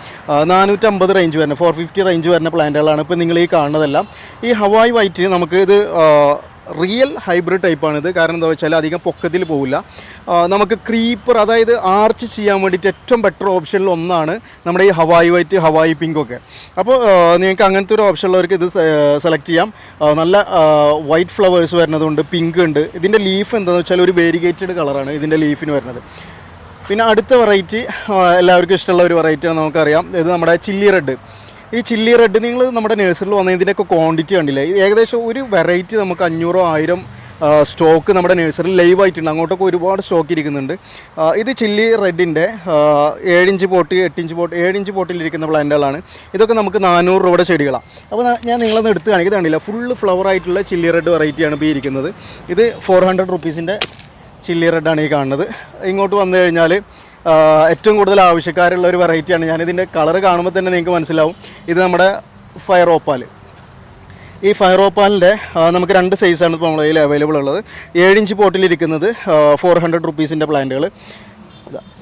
[SPEAKER 1] 450 റേഞ്ച് വരുന്ന 450 റേഞ്ച് വരുന്ന പ്ലാന്റുകളാണ് ഇപ്പോൾ നിങ്ങൾ ഈ കാണുന്നതെല്ലാം. ഈ ഹവായി വൈറ്റ് നമുക്ക് ഇത് റിയൽ ഹൈബ്രിഡ് ടൈപ്പാണിത്. കാരണം എന്താ വെച്ചാൽ അധികം പൊക്കത്തിൽ പോവില്ല. നമുക്ക് ക്രീപ്പർ, അതായത് ആർച്ച് ചെയ്യാൻ വേണ്ടിയിട്ട് ഏറ്റവും ബെറ്റർ ഓപ്ഷനിൽ ഒന്നാണ് നമ്മുടെ ഈ ഹവായി വൈറ്റ്, ഹവായി പിങ്ക് ഒക്കെ. അപ്പോൾ നിങ്ങൾക്ക് അങ്ങനത്തെ ഒരു ഓപ്ഷൻ ഉള്ളവർക്ക് ഇത് സെലക്ട് ചെയ്യാം. നല്ല വൈറ്റ് ഫ്ലവേഴ്സ് വരുന്നതുണ്ട്, പിങ്ക് ഉണ്ട്. ഇതിൻ്റെ ലീഫ് എന്താണെന്ന് വെച്ചാൽ ഒരു വേരിഗേറ്റഡ് കളറാണ് ഇതിൻ്റെ ലീഫിന് വരുന്നത്. പിന്നെ അടുത്ത വെറൈറ്റി എല്ലാവർക്കും ഇഷ്ടമുള്ള ഒരു വെറൈറ്റിയാണ്, നമുക്കറിയാം. ഇത് നമ്മുടെ ചില്ലി റെഡ്. ഈ ചില്ലി റെഡ് നിങ്ങൾ നമ്മുടെ നഴ്സറിയിൽ വന്നതിൻ്റെയൊക്കെ ക്വാണ്ടിറ്റി കണ്ടില്ലേ? ഏകദേശം ഒരു വെറൈറ്റി നമുക്ക് 500-1000 സ്റ്റോക്ക് നമ്മുടെ നഴ്സറിയിൽ ലൈവായിട്ടുണ്ട്. അങ്ങോട്ടൊക്കെ ഒരുപാട് സ്റ്റോക്ക് ഇരിക്കുന്നുണ്ട്. ഇത് ചില്ലി റെഡിൻ്റെ 7 inch pot, 8 inch pot, 7 inch പോട്ടിലിരിക്കുന്ന പ്ലാന്റുകളാണ്. ഇതൊക്കെ നമുക്ക് 400 രൂപയുടെ ചെടികളാണ്. അപ്പോൾ ഞാൻ നിങ്ങളൊന്ന് എടുത്ത് കാണിക്കുന്നത് കണ്ടില്ല, ഫുള്ള് ഫ്ലവർ ആയിട്ടുള്ള ചില്ലി റെഡ് വെറൈറ്റിയാണ് ഇപ്പോൾ ഇരിക്കുന്നത്. ഇത് 400 റുപ്പീസിൻ്റെ ചില്ലി റെഡാണ് ഈ കാണുന്നത്. ഇങ്ങോട്ട് വന്നു കഴിഞ്ഞാൽ ഏറ്റവും കൂടുതൽ ആവശ്യക്കാരുള്ള ഒരു വെറൈറ്റിയാണ്. ഞാനിതിൻ്റെ കളറ് കാണുമ്പോൾ തന്നെ നിങ്ങൾക്ക് മനസ്സിലാവും. ഇത് നമ്മുടെ ഫയർ ഓപ്പാൽ. ഈ ഫയർ ഓപ്പാലിൻ്റെ നമുക്ക് 2 സൈസാണ് ഇപ്പോൾ നമ്മുടെ കയ്യിൽ അവൈലബിൾ ഉള്ളത്. 7 ഇഞ്ച് പോട്ടിലിരിക്കുന്നത് 400 റുപ്പീസിൻ്റെ പ്ലാന്റുകൾ.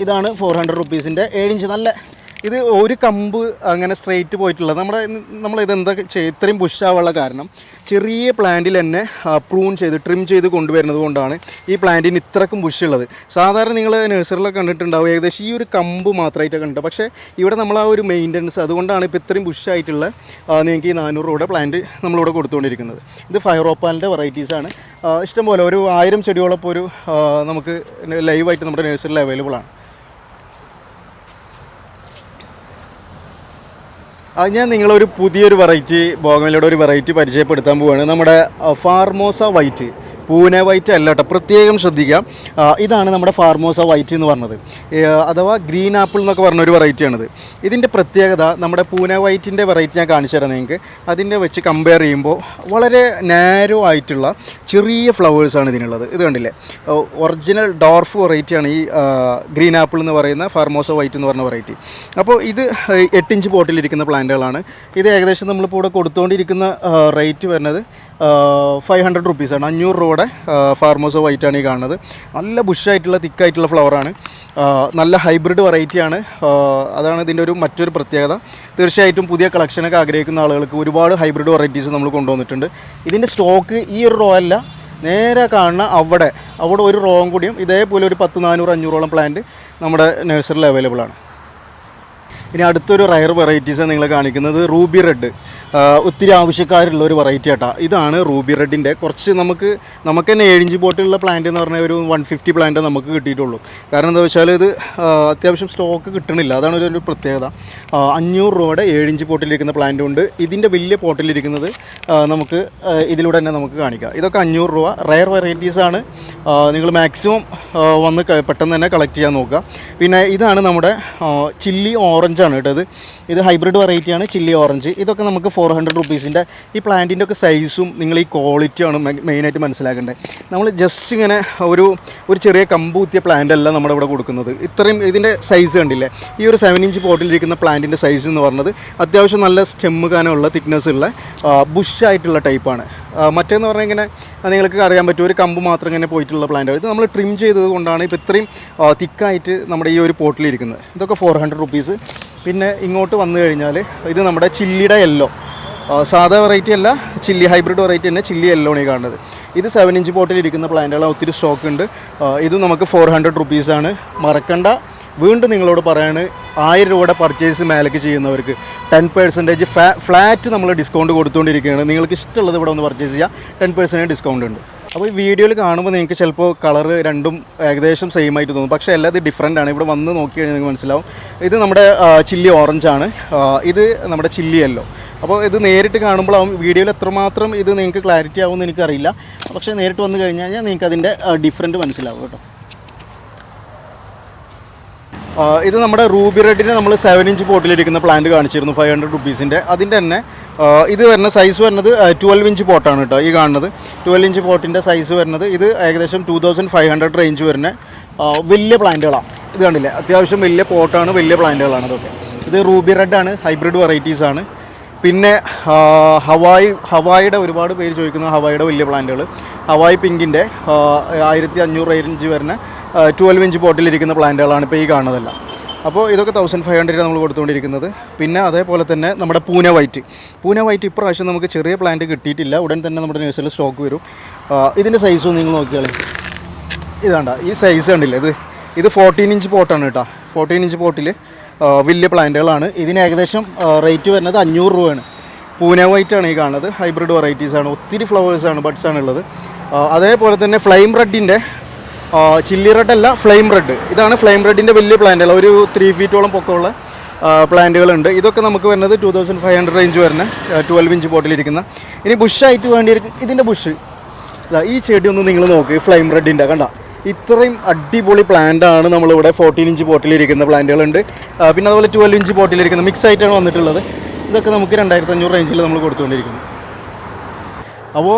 [SPEAKER 1] ഇതാണ് 400 റുപ്പീസിൻ്റെ 7 ഇഞ്ച്. നല്ല ഇത് ഒരു കമ്പ് അങ്ങനെ സ്ട്രെയിറ്റ് പോയിട്ടുള്ളത്. നമ്മളിതെന്താ ഇത്രയും ബുഷാവാനുള്ള കാരണം ചെറിയ പ്ലാന്റിൽ തന്നെ പ്രൂൺ ചെയ്ത് ട്രിം ചെയ്ത് കൊണ്ടുവരുന്നത് കൊണ്ടാണ് ഈ പ്ലാന്റിന് ഇത്രക്കും ബുഷുള്ളത്. സാധാരണ നിങ്ങൾ നഴ്സറിലൊക്കെ കണ്ടിട്ടുണ്ടാവും ഏകദേശം ഈ ഒരു കമ്പ് മാത്രമായിട്ട് കണ്ടിട്ട്. പക്ഷേ ഇവിടെ നമ്മൾ ആ ഒരു മെയിൻ്റനൻസ്, അതുകൊണ്ടാണ് ഇപ്പോൾ ഇത്രയും ബുഷായിട്ടുള്ള നിങ്ങൾക്ക് ഈ 400 രൂപയുടെ പ്ലാന്റ് നമ്മളിവിടെ കൊടുത്തുകൊണ്ടിരിക്കുന്നത്. ഇത് ഫയർ ഓപ്പാലിൻ്റെ വെറൈറ്റീസാണ്. ഇഷ്ടംപോലെ ഒരു 1000 ചെടിയോളപ്പോൾ ഒരു നമുക്ക് ലൈവായിട്ട് നമ്മുടെ നഴ്സറിയിൽ അവൈലബിൾ ആണ്. ഞാൻ നിങ്ങളൊരു പുതിയൊരു വെറൈറ്റി, ബോഗൻവില്ലയുടെ ഒരു വെറൈറ്റി പരിചയപ്പെടുത്താൻ പോവുകയാണ്. നമ്മുടെ ഫാർമോസ വൈറ്റ്, പൂനെ വൈറ്റ് അല്ല കേട്ടോ, പ്രത്യേകം ശ്രദ്ധിക്കാം. ഇതാണ് നമ്മുടെ ഫാർമോസ വൈറ്റ് എന്ന് പറഞ്ഞത്, അഥവാ ഗ്രീൻ ആപ്പിൾ എന്നൊക്കെ പറഞ്ഞൊരു വെറൈറ്റിയാണിത്. ഇതിൻ്റെ പ്രത്യേകത, നമ്മുടെ പൂനെ വൈറ്റിൻ്റെ വെറൈറ്റി ഞാൻ കാണിച്ചു തരാം നിങ്ങൾക്ക്. അതിൻ്റെ വെച്ച് കമ്പയർ ചെയ്യുമ്പോൾ വളരെ നാരോ ആയിട്ടുള്ള ചെറിയ ഫ്ലവേഴ്സാണ് ഇതിനുള്ളത്. ഇത് കണ്ടില്ലേ, ഒറിജിനൽ ഡോർഫ് വെറൈറ്റിയാണ് ഈ ഗ്രീൻ ആപ്പിൾ എന്ന് പറയുന്ന ഫാർമോസ വൈറ്റ് എന്ന് പറഞ്ഞ വെറൈറ്റി. അപ്പോൾ ഇത് 8 ഇഞ്ച് പോട്ടിലിരിക്കുന്ന പ്ലാന്റുകളാണ്. ഇത് ഏകദേശം നമ്മളിപ്പോൾ ഇവിടെ കൊടുത്തുകൊണ്ടിരിക്കുന്ന റേറ്റ് വരുന്നത് 500 റുപ്പീസാണ്. 500 രൂപയുടെ ഫാർമോസ വൈറ്റാണ് ഈ കാണുന്നത്. നല്ല ബുഷായിട്ടുള്ള തിക്കായിട്ടുള്ള ഫ്ലവറാണ്. നല്ല ഹൈബ്രിഡ് വെറൈറ്റിയാണ്. അതാണ് ഇതിൻ്റെ മറ്റൊരു പ്രത്യേകത. തീർച്ചയായിട്ടും പുതിയ കളക്ഷനൊക്കെ ആഗ്രഹിക്കുന്ന ആളുകൾക്ക് ഒരുപാട് ഹൈബ്രിഡ് വെറൈറ്റീസ് നമ്മൾ കൊണ്ടുവന്നിട്ടുണ്ട്. ഇതിൻ്റെ സ്റ്റോക്ക് ഈ ഒരു റോ അല്ല, നേരെ കാണുന്ന അവിടെ ഒരു റോയും കൂടിയും ഇതേപോലെ ഒരു 10-400-500ഓളം പ്ലാന്റ് നമ്മുടെ നഴ്സറിയിൽ അവൈലബിൾ ആണ്. ഇനി അടുത്തൊരു റയർ വെറൈറ്റീസ് നിങ്ങൾ കാണിക്കുന്നത് റൂബി റെഡ്. ഒത്തിരി ആവശ്യക്കാരുള്ള ഒരു വെറൈറ്റി ആട്ടാ. ഇതാണ് റൂബി റെഡിൻ്റെ കുറച്ച് നമുക്ക് തന്നെ 7 ഇഞ്ച് ബോട്ടിലുള്ള പ്ലാന്റ് എന്ന് പറഞ്ഞാൽ ഒരു 150 പ്ലാന്റ് നമുക്ക് കിട്ടിയിട്ടുള്ളൂ. കാരണം എന്താ വെച്ചാൽ ഇത് അത്യാവശ്യം സ്റ്റോക്ക് കിട്ടണില്ല, അതാണ് ഒരു പ്രത്യേകത. 500 രൂപയുടെ 7 ഇഞ്ച് പോട്ടിലിരിക്കുന്ന പ്ലാന്റ് ഉണ്ട്. ഇതിൻ്റെ വലിയ പോട്ടിലിരിക്കുന്നത് നമുക്ക് ഇതിലൂടെ തന്നെ നമുക്ക് കാണിക്കാം. ഇതൊക്കെ 500 രൂപ റയർ വെറൈറ്റീസാണ്. നിങ്ങൾ മാക്സിമം വന്ന് പെട്ടെന്ന് തന്നെ കളക്ട് ചെയ്യാൻ നോക്കുക. പിന്നെ ഇതാണ് നമ്മുടെ ചില്ലി ഓറഞ്ചാണ് കേട്ടോ. ഇത് ഹൈബ്രിഡ് വെറൈറ്റിയാണ്, ചില്ലി ഓറഞ്ച്. ഇതൊക്കെ നമുക്ക് 400 റുപ്പീസിൻ്റെ. ഈ പ്ലാന്റിൻ്റെ ഒക്കെ സൈസും നിങ്ങൾ ഈ ക്വാളിറ്റിയാണ് മെയിനായിട്ട് മനസ്സിലാക്കേണ്ടത്. നമ്മൾ ജസ്റ്റ് ഇങ്ങനെ ഒരു ചെറിയ കമ്പ് കുത്തിയ പ്ലാന്റ് അല്ല നമ്മുടെ ഇവിടെ കൊടുക്കുന്നത്. ഇത്രയും ഇതിൻ്റെ സൈസ് കണ്ടില്ലേ, ഈ ഒരു 7 ഇഞ്ച് പോട്ടിലിരിക്കുന്ന പ്ലാന്റിൻ്റെ സൈസ് എന്ന് പറഞ്ഞത് അത്യാവശ്യം നല്ല സ്റ്റെമ്മ് കാനുള്ള തിക്നെസ് ഉള്ള ബുഷായിട്ടുള്ള ടൈപ്പാണ്. മറ്റേന്ന് പറഞ്ഞാൽ ഇങ്ങനെ നിങ്ങൾക്ക് അറിയാൻ പറ്റും ഒരു കമ്പ് മാത്രം ഇങ്ങനെ പോയിട്ടുള്ള പ്ലാന്റ്. ഇത് നമ്മൾ ട്രിം ചെയ്തത് കൊണ്ടാണ് ഇപ്പോൾ ഇത്രയും തിക്കായിട്ട് നമ്മുടെ ഈ ഒരു പോട്ടിലിരിക്കുന്നത്. ഇതൊക്കെ 400 റുപ്പീസ്. പിന്നെ ഇങ്ങോട്ട് വന്നു കഴിഞ്ഞാൽ ഇത് നമ്മുടെ ചില്ലിയുടെ യെല്ലോ, സാധാ വെറൈറ്റി അല്ല, ചില്ലി ഹൈബ്രിഡ് വെറൈറ്റി തന്നെ, ചില്ലി യെല്ലോ ആണ് ഈ കാണുന്നത്. ഇത് 7 ഇഞ്ച് പോട്ടിലിരിക്കുന്ന പ്ലാന്റുകൾ ഒത്തിരി സ്റ്റോക്ക് ഉണ്ട്. ഇതും നമുക്ക് 400 റുപ്പീസാണ്. മറക്കണ്ട, വീണ്ടും നിങ്ങളോട് പറയാണ്, 1000 രൂപയുടെ പർച്ചേസ് മേലേക്ക് ചെയ്യുന്നവർക്ക് 10% ഫ്ലാറ്റ് നമ്മൾ ഡിസ്കൗണ്ട് കൊടുത്തുകൊണ്ടിരിക്കുകയാണ്. നിങ്ങൾക്ക് ഇഷ്ടമുള്ളത് ഇവിടെ ഒന്ന് പർച്ചേസ് ചെയ്യുക, 10% ഡിസ്കൗണ്ട് ഉണ്ട്. അപ്പോൾ ഈ വീഡിയോയിൽ കാണുമ്പോൾ നിങ്ങൾക്ക് ചിലപ്പോൾ കളർ രണ്ടും ഏകദേശം സെയിം ആയിട്ട് തോന്നും, പക്ഷേ എല്ലാം ഇത് ഡിഫറെൻ്റ് ആണ്. ഇവിടെ വന്ന് നോക്കി കഴിഞ്ഞാൽ നിങ്ങൾക്ക് മനസ്സിലാവും. ഇത് നമ്മുടെ ചില്ലി ഓറഞ്ചാണ്, ഇത് നമ്മുടെ ചില്ലി യെല്ലോ. അപ്പോൾ ഇത് നേരിട്ട് കാണുമ്പോഴാവും വീഡിയോയിൽ എത്രമാത്രം ഇത് നിങ്ങൾക്ക് ക്ലാരിറ്റി ആവുമെന്ന് എനിക്കറിയില്ല, പക്ഷേ നേരിട്ട് വന്നു കഴിഞ്ഞാൽ നിങ്ങൾക്ക് അതിൻ്റെ ഡിഫറൻറ്റ് മനസ്സിലാവും കേട്ടോ. ഇത് നമ്മുടെ റൂബി റെഡിന് നമ്മൾ 7 ഇഞ്ച് പോട്ടിലിരിക്കുന്ന പ്ലാന്റ് കാണിച്ചിരുന്നു 500 റുപ്പീസിൻ്റെ. അതിൻ്റെ തന്നെ ഇത് വരുന്ന സൈസ് വരുന്നത് 12 ഇഞ്ച് പോട്ടാണ് കേട്ടോ. ഈ കാണുന്നത് 12 ഇഞ്ച് പോട്ടിൻ്റെ സൈസ് വരുന്നത് ഇത് ഏകദേശം 2500 റേഞ്ച് വരുന്ന വലിയ പ്ലാന്റുകളാണ്. ഇത് കണ്ടില്ലേ, അത്യാവശ്യം വലിയ പോട്ടാണ്, വലിയ പ്ലാന്റുകളാണ് ഇതൊക്കെ. ഇത് റൂബി റെഡാണ്, ഹൈബ്രിഡ് വെറൈറ്റീസാണ്. പിന്നെ ഹവായിയുടെ ഒരുപാട് പേര് ചോദിക്കുന്ന ഹവായിയുടെ വലിയ പ്ലാന്റുകൾ, ഹവായി പിങ്കിൻ്റെ 1500 റേഞ്ച് വരുന്ന 12 ഇഞ്ച് പോട്ടിലിരിക്കുന്ന പ്ലാന്റുകളാണ് ഇപ്പോൾ ഈ കാണുന്നതെല്ലാം. അപ്പോൾ ഇതൊക്കെ 1500 നമ്മൾ കൊടുത്തുകൊണ്ടിരിക്കുന്നത്. പിന്നെ അതേപോലെ തന്നെ നമ്മുടെ പൂനെ വൈറ്റ് ഇപ്രാവശ്യം നമുക്ക് ചെറിയ പ്ലാന്റ് കിട്ടിയിട്ടില്ല, ഉടൻ തന്നെ നമ്മുടെ നഴ്സറിയിൽ സ്റ്റോക്ക് വരും. ഇതിൻ്റെ സൈസും നിങ്ങൾ നോക്കിയാൽ ഇതാണ്ട, ഈ സൈസ് കണ്ടില്ലേ, ഇത് 14 ഇഞ്ച് പോട്ടാണ് കേട്ടോ. 14 ഇഞ്ച് പോട്ടിൽ വലിയ പ്ലാന്റുകളാണ്. ഇതിന് ഏകദേശം റേറ്റ് വരുന്നത് 500 രൂപയാണ്. പൂനെ വൈറ്റാണ് ഈ കാണുന്നത്, ഹൈബ്രിഡ് വെറൈറ്റീസാണ്, ഒത്തിരി ഫ്ലവേഴ്സാണ്, ബഡ്സാണ് ഉള്ളത്. അതേപോലെ തന്നെ ഫ്ലെയിം റെഡിൻ്റെ ചില്ലി റെഡ് അല്ല, ഫ്ലെയിം റെഡ്, ഇതാണ് ഫ്ലെയിം റെഡിൻ്റെ വലിയ പ്ലാന്റുകൾ, ഒരു 3 ഫീറ്റോളം പൊക്കമുള്ള പ്ലാന്റുകളുണ്ട്. ഇതൊക്കെ നമുക്ക് വരുന്നത് 2500 റേഞ്ച് വരുന്ന 12 ഇഞ്ച് പോട്ടിലിരിക്കുന്ന. ഇനി ബുഷായിട്ട് വേണ്ടിയിരിക്കും ഇതിൻ്റെ ബുഷ്. ഈ ചെടി ഒന്ന് നിങ്ങൾ നോക്ക്, ഫ്ലെയിം റെഡിൻ്റെ കണ്ട, ഇത്രയും അടിപൊളി പ്ലാന്റാണ് നമ്മളിവിടെ 14 ഇഞ്ച് പോട്ടിലിരിക്കുന്ന പ്ലാന്റുകളുണ്ട്. പിന്നെ അതുപോലെ 12 ഇഞ്ച് പോട്ടിലിരിക്കുന്ന മിക്സ് ആയിട്ടാണ് വന്നിട്ടുള്ളത്. ഇതൊക്കെ നമുക്ക് 2500 റേഞ്ചിൽ നമ്മൾ കൊടുത്തുകൊണ്ടിരിക്കുന്നു. അപ്പോൾ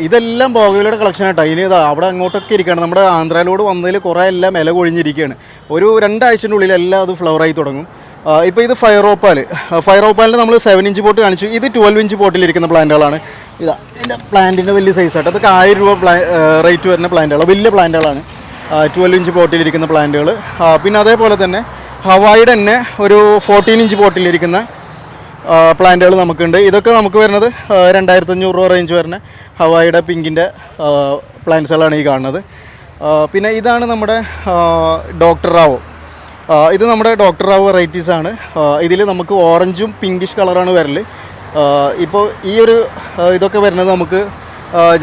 [SPEAKER 1] ഇതെല്ലാം ബോഗൈവിലയുടെ കളക്ഷൻ ആയിട്ടോ. ഇനി ഇതാ അവിടെ അങ്ങോട്ടൊക്കെ ഇരിക്കുകയാണ്. നമ്മുടെ ആന്ധ്രയിലോട് വന്നതിൽ കുറേ എല്ലാം ഇല കൊഴിഞ്ഞിരിക്കുകയാണ്. ഒരു 2 ആഴ്ചൻ്റെ ഉള്ളിൽ എല്ലാം അത് ഫ്ലവറായി തുടങ്ങും. ഇപ്പോൾ ഇത് ഫയറോപ്പാലിൻ്റെ നമ്മൾ 7 ഇഞ്ച് പോട്ട് കാണിച്ചു. ഇത് 12 ഇഞ്ച് പോട്ടിലിരിക്കുന്ന പ്ലാന്റുകളാണ്. ഇതിൻ്റെ പ്ലാന്റിൻ്റെ വലിയ സൈസായിട്ട് അതൊക്കെ 1000 രൂപ റേറ്റ് വരുന്ന പ്ലാന്റുകൾ, വലിയ പ്ലാന്റുകളാണ് 12 ഇഞ്ച് പോട്ടിലിരിക്കുന്ന പ്ലാന്റുകൾ. പിന്നെ അതേപോലെ തന്നെ ഹവായിയുടെ തന്നെ ഒരു 14 ഇഞ്ച് പോട്ടിലിരിക്കുന്ന പ്ലാന്റുകൾ നമുക്കുണ്ട്. ഇതൊക്കെ നമുക്ക് വരുന്നത് 2500 രൂപ റേഞ്ച് വരുന്ന ഹവായിയുടെ പിങ്കിൻ്റെ പ്ലാന്റ്സുകളാണ് ഈ കാണുന്നത്. പിന്നെ ഇതാണ് നമ്മുടെ ഡോക്ടർ റാവോ. ഇത് നമ്മുടെ ഡോക്ടർ റാവോ വെറൈറ്റീസാണ്. ഇതിൽ നമുക്ക് ഓറഞ്ചും പിങ്കിഷ് കളറാണ് വരൽ. ഇപ്പോൾ ഈ ഒരു ഇതൊക്കെ വരുന്നത് നമുക്ക്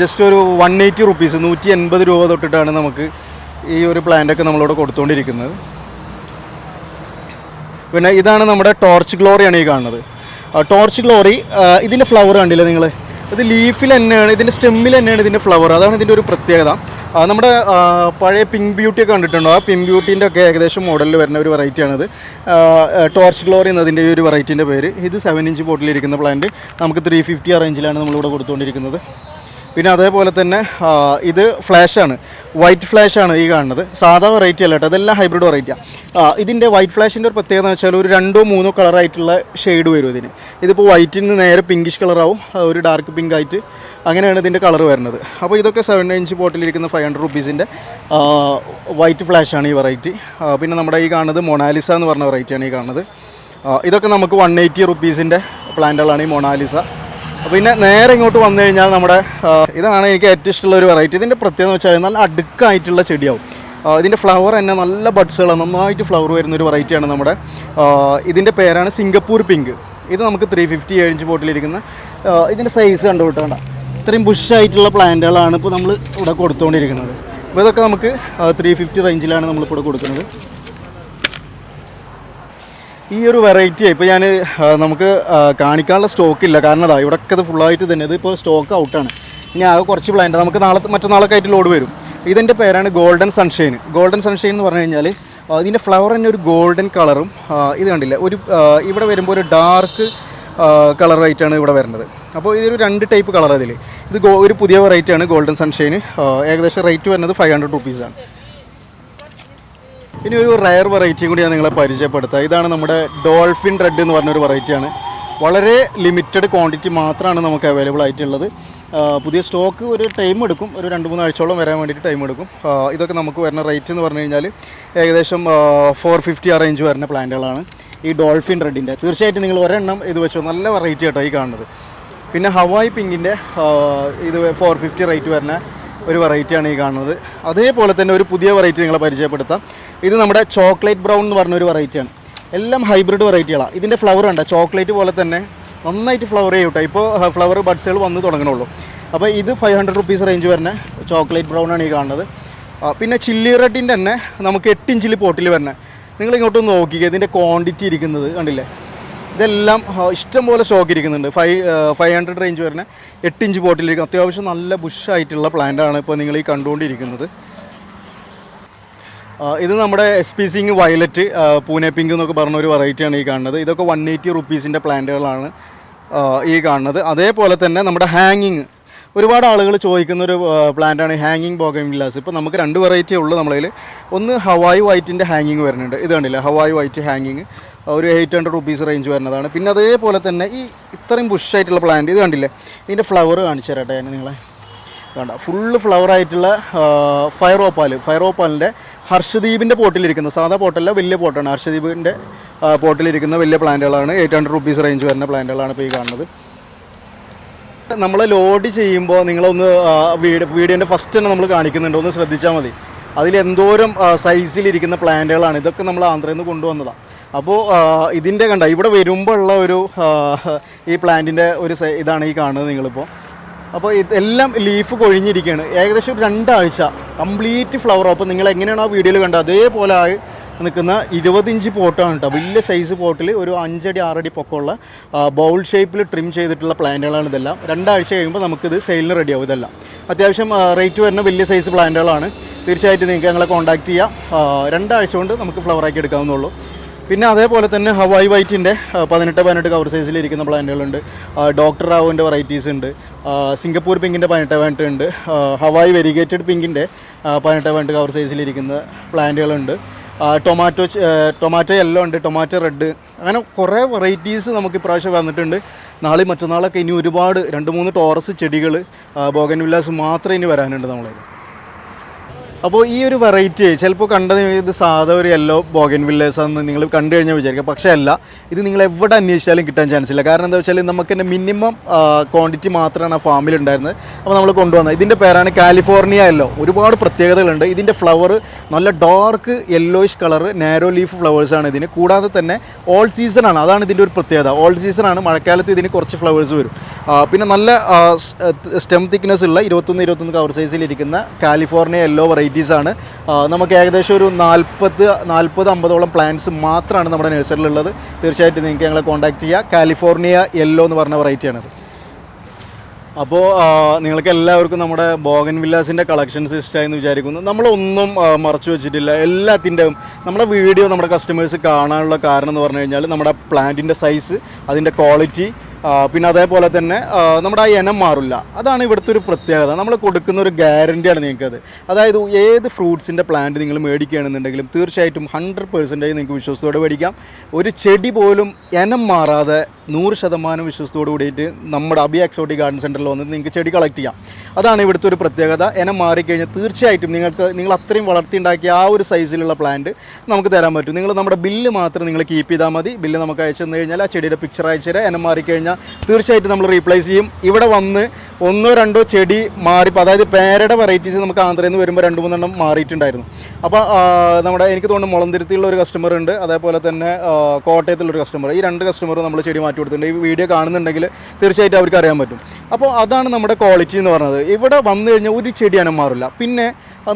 [SPEAKER 1] ജസ്റ്റ് ഒരു 180 റുപ്പീസ്, 180 രൂപ തൊട്ടിട്ടാണ് നമുക്ക് ഈ ഒരു പ്ലാന്റൊക്കെ നമ്മളിവിടെ കൊടുത്തുകൊണ്ടിരിക്കുന്നത്. പിന്നെ ഇതാണ് നമ്മുടെ ടോർച്ച് ഗ്ലോറിയാണ് ഈ കാണുന്നത്. ടോർച്ച് ഗ്ലോറി ഇതിൻ്റെ ഫ്ലവർ കണ്ടില്ല നിങ്ങൾ, ഇത് ലീഫിൽ തന്നെയാണ്, ഇതിൻ്റെ സ്റ്റെമ്മിൽ തന്നെയാണ് ഇതിൻ്റെ ഫ്ലവർ. അതാണ് ഇതിൻ്റെ ഒരു പ്രത്യേകത. നമ്മുടെ പഴയ പിങ്ക് ബ്യൂട്ടിയൊക്കെ കണ്ടിട്ടുണ്ടോ? ആ പിങ്ക് ബ്യൂട്ടീൻ്റെ ഒക്കെ ഏകദേശം മോഡലിൽ വരുന്ന ഒരു വെറൈറ്റിയാണിത്. ടോർച്ച് ഗ്ലോറി എന്നതിൻ്റെ ഈ ഒരു വെറൈറ്റീൻ്റെ പേര്. ഇത് 7 ഇഞ്ച് പോട്ടിലിരിക്കുന്ന പ്ലാന്റ് നമുക്ക് 350 റേഞ്ചിലാണ് നമ്മളിവിടെ കൊടുത്തുകൊണ്ടിരിക്കുന്നത്. പിന്നെ അതേപോലെ തന്നെ ഇത് ഫ്ലാഷാണ്, വൈറ്റ് ഫ്ലാഷാണ് ഈ കാണുന്നത്. സാധാ വെറൈറ്റി അല്ല കേട്ടോ, അതെല്ലാം ഹൈബ്രിഡ് വെറൈറ്റിയാണ്. ഇതിൻ്റെ വൈറ്റ് ഫ്ലാഷിൻ്റെ ഒരു പ്രത്യേകത എന്ന് വെച്ചാൽ ഒരു 2-3 കളറായിട്ടുള്ള ഷെയ്ഡ് വരും ഇതിന്. ഇതിപ്പോൾ വൈറ്റിൽ നിന്ന് നേരെ പിങ്കിഷ് കളറാവും, ഒരു ഡാർക്ക് പിങ്ക് ആയിട്ട്, അങ്ങനെയാണ് ഇതിൻ്റെ കളർ വരുന്നത്. അപ്പോൾ ഇതൊക്കെ 7 ഇഞ്ച് പോട്ടിലിരിക്കുന്ന 500 റുപ്പീസിൻ്റെ വൈറ്റ് ഫ്ലാഷാണ് ഈ വെറൈറ്റി. പിന്നെ നമ്മുടെ ഈ കാണുന്നത് മൊണാലിസ എന്ന് പറഞ്ഞ വെറൈറ്റിയാണ് ഈ കാണുന്നത്. ഇതൊക്കെ നമുക്ക് 180 റുപ്പീസിൻ്റെ പ്ലാന്റുകളാണ് ഈ മൊണാലിസ. പിന്നെ നേരെ ഇങ്ങോട്ട് വന്നു കഴിഞ്ഞാൽ നമ്മുടെ ഇതാണ് എനിക്ക് ഏറ്റവും ഇഷ്ടമുള്ള ഒരു വെറൈറ്റി. ഇതിൻ്റെ പ്രത്യേകത എന്ന് വെച്ചാൽ നല്ല അടുക്കായിട്ടുള്ള ചെടിയാവും. ഇതിൻ്റെ ഫ്ലവർ തന്നെ നല്ല ബഡ്സുകളാണ്, നന്നായിട്ട് ഫ്ലവർ വരുന്നൊരു വെറൈറ്റിയാണ് നമ്മുടെ. ഇതിൻ്റെ പേരാണ് സിംഗപ്പൂർ പിങ്ക്. ഇത് നമുക്ക് 350 ഇഞ്ച് പോട്ടിലിരിക്കുന്ന ഇതിൻ്റെ സൈസ് കണ്ടുകൊണ്ടാണ്. ഇത്രയും ബുഷായിട്ടുള്ള പ്ലാന്റുകളാണ് ഇപ്പോൾ നമ്മൾ ഇവിടെ കൊടുത്തുകൊണ്ടിരിക്കുന്നത്. അപ്പോൾ ഇതൊക്കെ നമുക്ക് 350 റേഞ്ചിലാണ് നമ്മളിപ്പോൾ ഇവിടെ കൊടുക്കുന്നത്. ഈ ഒരു വെറൈറ്റി ഇപ്പോൾ ഞാൻ നമുക്ക് കാണിക്കാനുള്ള സ്റ്റോക്കില്ല, കാരണം അതാ ഇവിടെയൊക്കെ ഇത് ഫുള്ളായിട്ട് തന്നെ ഇതിപ്പോൾ സ്റ്റോക്ക് ഔട്ടാണ്. ഇനി ആകെ കുറച്ച് പ്ലാന്റ് നമുക്ക് മറ്റന്നാളൊക്കെ ആയിട്ട് ലോഡ് വരും. ഇതിൻ്റെ പേരാണ് ഗോൾഡൻ സൺഷൈൻ. ഗോൾഡൻ സൺഷൈൻ എന്ന് പറഞ്ഞു കഴിഞ്ഞാൽ ഇതിൻ്റെ ഫ്ലവർ തന്നെ ഒരു ഗോൾഡൻ കളറും, ഇത് കണ്ടില്ല ഒരു ഇവിടെ വരുമ്പോൾ ഒരു ഡാർക്ക് കളറായിട്ടാണ് ഇവിടെ വരുന്നത്. അപ്പോൾ ഇതൊരു 2 ടൈപ്പ് കളർ ഇതിൽ. ഇത് ഒരു പുതിയ വെറൈറ്റിയാണ് ഗോൾഡൻ സൺഷൈൻ. ഏകദേശം റേറ്റ് വരുന്നത് 500 റുപ്പീസാണ്. ഇനി ഒരു റയർ വെറൈറ്റി കൂടി ഞാൻ നിങ്ങളെ പരിചയപ്പെടുത്താം. ഇതാണ് നമ്മുടെ ഡോൾഫിൻ റെഡ് എന്ന് പറഞ്ഞൊരു വെറൈറ്റിയാണ്. വളരെ ലിമിറ്റഡ് ക്വാണ്ടിറ്റി മാത്രമാണ് നമുക്ക് അവൈലബിൾ ആയിട്ടുള്ളത്. പുതിയ സ്റ്റോക്ക് ഒരു ടൈം എടുക്കും, ഒരു 2-3 ആഴ്ചയോളം വരാൻ വേണ്ടിയിട്ട് ടൈം എടുക്കും. ഇതൊക്കെ നമുക്ക് വരുന്ന റേറ്റ് എന്ന് പറഞ്ഞു കഴിഞ്ഞാൽ ഏകദേശം 450 റേഞ്ച് വരുന്ന പ്ലാന്റുകളാണ് ഈ ഡോൾഫിൻ റെഡിൻ്റെ. തീർച്ചയായിട്ടും നിങ്ങൾ ഒരെണ്ണം ഇത് വെച്ചോ, നല്ല വെറൈറ്റി ആയിട്ടോ ഈ കാണുന്നത്. പിന്നെ ഹവായി പിങ്കിൻ്റെ ഇത് 450 റേറ്റ് വരുന്ന ഒരു വെറൈറ്റിയാണ് ഈ കാണുന്നത്. അതേപോലെ തന്നെ ഒരു പുതിയ വെറൈറ്റി നിങ്ങളെ പരിചയപ്പെടുത്താം. ഇത് നമ്മുടെ ചോക്ലേറ്റ് ബ്രൗൺ എന്ന് പറഞ്ഞൊരു വെറൈറ്റിയാണ്. എല്ലാം ഹൈബ്രിഡ് വെറൈറ്റികളാണ്. ഇതിൻ്റെ ഫ്ലവർ ഉണ്ട് ചോക്ലേറ്റ് പോലെ തന്നെ നന്നായിട്ട് ഫ്ലവർ ചെയ്യൂട്ടോ. ഇപ്പോൾ ഫ്ലവർ ബഡ്സുകൾ വന്ന് തുടങ്ങണുള്ളൂ. അപ്പോൾ ഇത് 500 റുപ്പീസ് റേഞ്ച് വരുന്ന ചോക്ലേറ്റ് ബ്രൗൺ ആണ് ഈ കാണുന്നത്. പിന്നെ ചില്ലി റെഡിൻ്റെ തന്നെ നമുക്ക് 8 ഇഞ്ചിൽ പോട്ടിൽ വരണേ. നിങ്ങൾ ഇങ്ങോട്ടൊന്ന് നോക്കിക്കുക, ഇതിൻ്റെ ക്വാണ്ടിറ്റി ഇരിക്കുന്നത് കണ്ടില്ലേ? ഇതെല്ലാം ഇഷ്ടം പോലെ സ്റ്റോക്ക് ഇരിക്കുന്നുണ്ട്. 500 റേഞ്ച് വരുന്ന 8 ഇഞ്ച് പോട്ടിലിരിക്കും. അത്യാവശ്യം നല്ല ബുഷായിട്ടുള്ള പ്ലാന്റാണ് ഇപ്പോൾ നിങ്ങൾ ഈ കണ്ടുകൊണ്ടിരിക്കുന്നത്. ഇത് നമ്മുടെ SP Singh violet, Pune pink എന്നൊക്കെ പറഞ്ഞ ഒരു വെറൈറ്റിയാണ് ഈ കാണുന്നത്. ഇതൊക്കെ 180 റുപ്പീസിൻ്റെ പ്ലാന്റുകളാണ് ഈ കാണുന്നത്. അതേപോലെ തന്നെ നമ്മുടെ ഹാങ്ങിങ്, ഒരുപാട് ആളുകൾ ചോദിക്കുന്നൊരു പ്ലാന്റാണ് ഹാങ്ങിങ് ബോഗൻവില്ലാസ്. ഇപ്പോൾ നമുക്ക് 2 വെറൈറ്റി ഉള്ളൂ നമ്മളതിൽ. ഒന്ന് ഹവായി വൈറ്റിൻ്റെ ഹാങ്ങിങ് വരുന്നുണ്ട്, ഇത് കണ്ടില്ല, ഹവായി വൈറ്റ് ഹാങ്ങിങ് ഒരു 800 റുപ്പീസ് റേഞ്ച് വരുന്നതാണ്. പിന്നെ അതേപോലെ തന്നെ ഈ ഇത്രയും ബുഷായിട്ടുള്ള പ്ലാന്റ് ഇത് കണ്ടില്ലേ, ഇതിൻ്റെ ഫ്ലവർ കാണിച്ചു തരട്ടെ ഞാൻ നിങ്ങളെ. വേണ്ട, ഫുള്ള് ഫ്ലവറായിട്ടുള്ള ഫയറോപ്പാലിൻ്റെ ഹർഷദ്വീപിൻ്റെ പോട്ടിലിരിക്കുന്ന, സാധാ പോട്ടല്ല വലിയ പോട്ടാണ്, ഹർഷദ്വീപിൻ്റെ പോട്ടിലിരിക്കുന്ന വലിയ പ്ലാന്റുകളാണ്. 800 റുപ്പീസ് റേഞ്ച് വരുന്ന പ്ലാന്റുകളാണ് ഇപ്പോൾ ഈ കാണുന്നത്. നമ്മൾ ലോഡ് ചെയ്യുമ്പോൾ നിങ്ങളൊന്ന് വീഡിയോൻ്റെ ഫസ്റ്റ് തന്നെ നമ്മൾ കാണിക്കുന്നുണ്ട്, ഒന്ന് ശ്രദ്ധിച്ചാൽ മതി. അതിലെന്തോരം സൈസിലിരിക്കുന്ന പ്ലാന്റുകളാണ്. ഇതൊക്കെ നമ്മൾ ആന്ധ്രയിൽ നിന്ന് കൊണ്ടുവന്നതാണ്. അപ്പോൾ ഇതിൻ്റെ കണ്ട ഇവിടെ വരുമ്പോൾ ഉള്ള ഒരു ഈ പ്ലാന്റിൻ്റെ ഒരു ഇതാണ് ഈ കാണുന്നത് നിങ്ങളിപ്പോൾ. അപ്പോൾ ഇതെല്ലാം ലീഫ് കൊഴിഞ്ഞിരിക്കുകയാണ്. ഏകദേശം ഒരു 2 ആഴ്ച കംപ്ലീറ്റ് ഫ്ലവർ. അപ്പോൾ നിങ്ങൾ എങ്ങനെയാണ് ആ വീഡിയോയിൽ കണ്ടത് അതേപോലെ ആയി നിൽക്കുന്ന 20 ഇഞ്ച് പോട്ടാണ് കേട്ടോ. വലിയ സൈസ് പോട്ടിൽ ഒരു 5 അടി 6 അടി പൊക്കമുള്ള ബൗൾ ഷേപ്പിൽ ട്രിം ചെയ്തിട്ടുള്ള പ്ലാന്റുകളാണ് ഇതെല്ലാം. 2 ആഴ്ച കഴിയുമ്പോൾ നമുക്കിത് സെയിലിന് റെഡിയാവും. ഇതെല്ലാം അത്യാവശ്യം റേറ്റ് വരുന്ന വലിയ സൈസ് പ്ലാന്റുകളാണ്. തീർച്ചയായിട്ടും നിങ്ങൾക്ക് ഞങ്ങളെ കോൺടാക്ട് ചെയ്യാം. 2 ആഴ്ച കൊണ്ട് നമുക്ക് ഫ്ലവറാക്കി എടുക്കാവുന്നുള്ളൂ. പിന്നെ അതേപോലെ തന്നെ ഹവായി വൈറ്റിൻ്റെ 18 കവർ സൈസിലിരിക്കുന്ന പ്ലാന്റുകളുണ്ട്. ഡോക്ടർ റാവുവിൻ്റെ വെറൈറ്റീസ് ഉണ്ട്. സിംഗപ്പൂർ പിങ്കിൻ്റെ 18 ഉണ്ട്. ഹവായി വെരിഗേറ്റഡ് പിങ്കിൻ്റെ 18 കവർ സൈസിലിരിക്കുന്ന പ്ലാന്റുകളുണ്ട്. ടൊമാറ്റോ യെല്ലോ ഉണ്ട്, ടൊമാറ്റോ റെഡ്, അങ്ങനെ കുറേ വെറൈറ്റീസ് നമുക്ക് ഇപ്രാവശ്യം വന്നിട്ടുണ്ട്. നാളെ മറ്റന്നാളൊക്കെ ഇനി ഒരുപാട് 2-3 ടോറസ് ചെടികൾ ബോഗൻവില്ലാസ് മാത്രമേ ഇനി വരാനുണ്ട് നമ്മളതിൽ. അപ്പോൾ ഈ ഒരു വെറൈറ്റി ചിലപ്പോൾ കണ്ടത് ഇത് സാധാ ഒരു യെല്ലോ ബോഗൻവില്ലേഴ്സ് എന്ന് നിങ്ങൾ കണ്ടു കഴിഞ്ഞാൽ വിചാരിക്കുക. പക്ഷേ അല്ല, ഇത് നിങ്ങൾ എവിടെ അന്വേഷിച്ചാലും കിട്ടാൻ ചാൻസ് ഇല്ല. കാരണം എന്താ വെച്ചാൽ നമുക്ക് തന്നെ മിനിമം ക്വാണ്ടിറ്റി മാത്രമാണ് ആ ഫാമിൽ ഉണ്ടായിരുന്നത്. അപ്പോൾ നമ്മൾ കൊണ്ടുവന്നത് ഇതിൻ്റെ പേരാണ് കാലിഫോർണിയ യെല്ലോ. ഒരുപാട് പ്രത്യേകതകളുണ്ട്. ഇതിൻ്റെ ഫ്ലവർ നല്ല dark yellowish colour narrow leaf ഫ്ലവേഴ്സാണ് ഇതിന്. കൂടാതെ തന്നെ ഓൾ സീസണാണ്, അതാണ് ഇതിൻ്റെ ഒരു പ്രത്യേകത. ഓൾ സീസണാണ്, മഴക്കാലത്ത് ഇതിന് കുറച്ച് ഫ്ലവേഴ്സ് വരും. പിന്നെ നല്ല സ്റ്റെം തിക്നെസ് ഉള്ള 21 കവർ സൈസിലിരിക്കുന്ന കാലിഫോർണിയ യെല്ലോ വെറൈറ്റീസാണ്. നമുക്ക് ഏകദേശം ഒരു 40-50 പ്ലാന്റ്സ് മാത്രമാണ് നമ്മുടെ നഴ്സറിയിലുള്ളത്. തീർച്ചയായിട്ടും നിങ്ങൾക്ക് ഞങ്ങളെ കോൺടാക്ട് ചെയ്യുക. കാലിഫോർണിയ യെല്ലോ എന്ന് പറഞ്ഞ വെറൈറ്റിയാണത്. അപ്പോൾ നിങ്ങൾക്ക് എല്ലാവർക്കും നമ്മുടെ ബോഗൻവില്ലാസിൻ്റെ കളക്ഷൻസ് ഇഷ്ടമായി എന്ന് വിചാരിക്കുന്നു. നമ്മളൊന്നും മറച്ചു വെച്ചിട്ടില്ല. എല്ലാത്തിൻ്റെയും നമ്മുടെ വീഡിയോ നമ്മുടെ കസ്റ്റമേഴ്സ് കാണാനുള്ള കാരണം എന്ന് പറഞ്ഞു കഴിഞ്ഞാൽ നമ്മുടെ പ്ലാന്റിൻ്റെ സൈസ്, അതിൻ്റെ ക്വാളിറ്റി, പിന്നെ അതേപോലെ തന്നെ നമ്മുടെ ആ ഇനം മാറില്ല. അതാണ് ഇവിടുത്തെ ഒരു പ്രത്യേകത. നമ്മൾ കൊടുക്കുന്ന ഒരു ഗ്യാരണ്ടിയാണ് നിങ്ങൾക്കത്. അതായത് ഏത് ഫ്രൂട്ട്സിൻ്റെ പ്ലാന്റ് നിങ്ങൾ മേടിക്കുകയാണെന്നുണ്ടെങ്കിലും തീർച്ചയായിട്ടും 100% നിങ്ങൾക്ക് വിശ്വാസത്തോടെ മേടിക്കാം. ഒരു ചെടി പോലും ഇനം മാറാതെ 100% വിശ്വാസത്തോട് കൂടിയിട്ട് നമ്മുടെ അബി എക്സോട്ടിക് ഗാർഡൻ സെൻറ്ററിൽ വന്നിട്ട് നിങ്ങൾക്ക് ചെടി കളക്ട് ചെയ്യാം. അതാണ് ഇവിടുത്തെ ഒരു പ്രത്യേകത. ഇനം മാറിക്കഴിഞ്ഞാൽ തീർച്ചയായിട്ടും നിങ്ങൾ അത്രയും വളർത്തിയുണ്ടാക്കിയ ആ ഒരു സൈസിലുള്ള പ്ലാന്റ് നമുക്ക് തരാൻ പറ്റും. നിങ്ങൾ നമ്മുടെ ബില്ല് മാത്രം നിങ്ങൾ കീപ്പ് ചെയ്താൽ മതി. ബില്ല് നമുക്ക് അയച്ചു തന്നു കഴിഞ്ഞാൽ ആ ചെടിയുടെ പിക്ചർ അയച്ചു തരാം. ഇനം മാറിക്കഴിഞ്ഞാൽ തീർച്ചയായിട്ടും നമ്മൾ റീപ്ലേസ് ചെയ്യും. ഇവിടെ വന്ന് 1-2 ചെടി മാറിപ്പോൾ, അതായത് പേരയുടെ വെറൈറ്റീസ് നമുക്ക് ആന്ധ്രയിൽ നിന്ന് വരുമ്പോൾ 2-3 എണ്ണം മാറിയിട്ടുണ്ടായിരുന്നു. അപ്പോൾ നമ്മുടെ എനിക്ക് തോന്നുന്നു മുളന്തിരുത്തിയുള്ള ഒരു കസ്റ്റമർ ഉണ്ട്, അതേപോലെ തന്നെ കോട്ടയത്തുള്ളൊരു കസ്റ്റമർ. ഈ 2 കസ്റ്റമർ നമ്മൾ ചെടി മാറ്റി കൊടുത്തിട്ടുണ്ട്. ഈ വീഡിയോ കാണുന്നുണ്ടെങ്കിൽ തീർച്ചയായിട്ടും അവർക്ക് അറിയാൻ പറ്റും. അപ്പോൾ അതാണ് നമ്മുടെ ക്വാളിറ്റി എന്ന് പറയുന്നത്. ഇവിടെ വന്നു കഴിഞ്ഞാൽ ഒരു ചെടി അനം മാറില്ല. പിന്നെ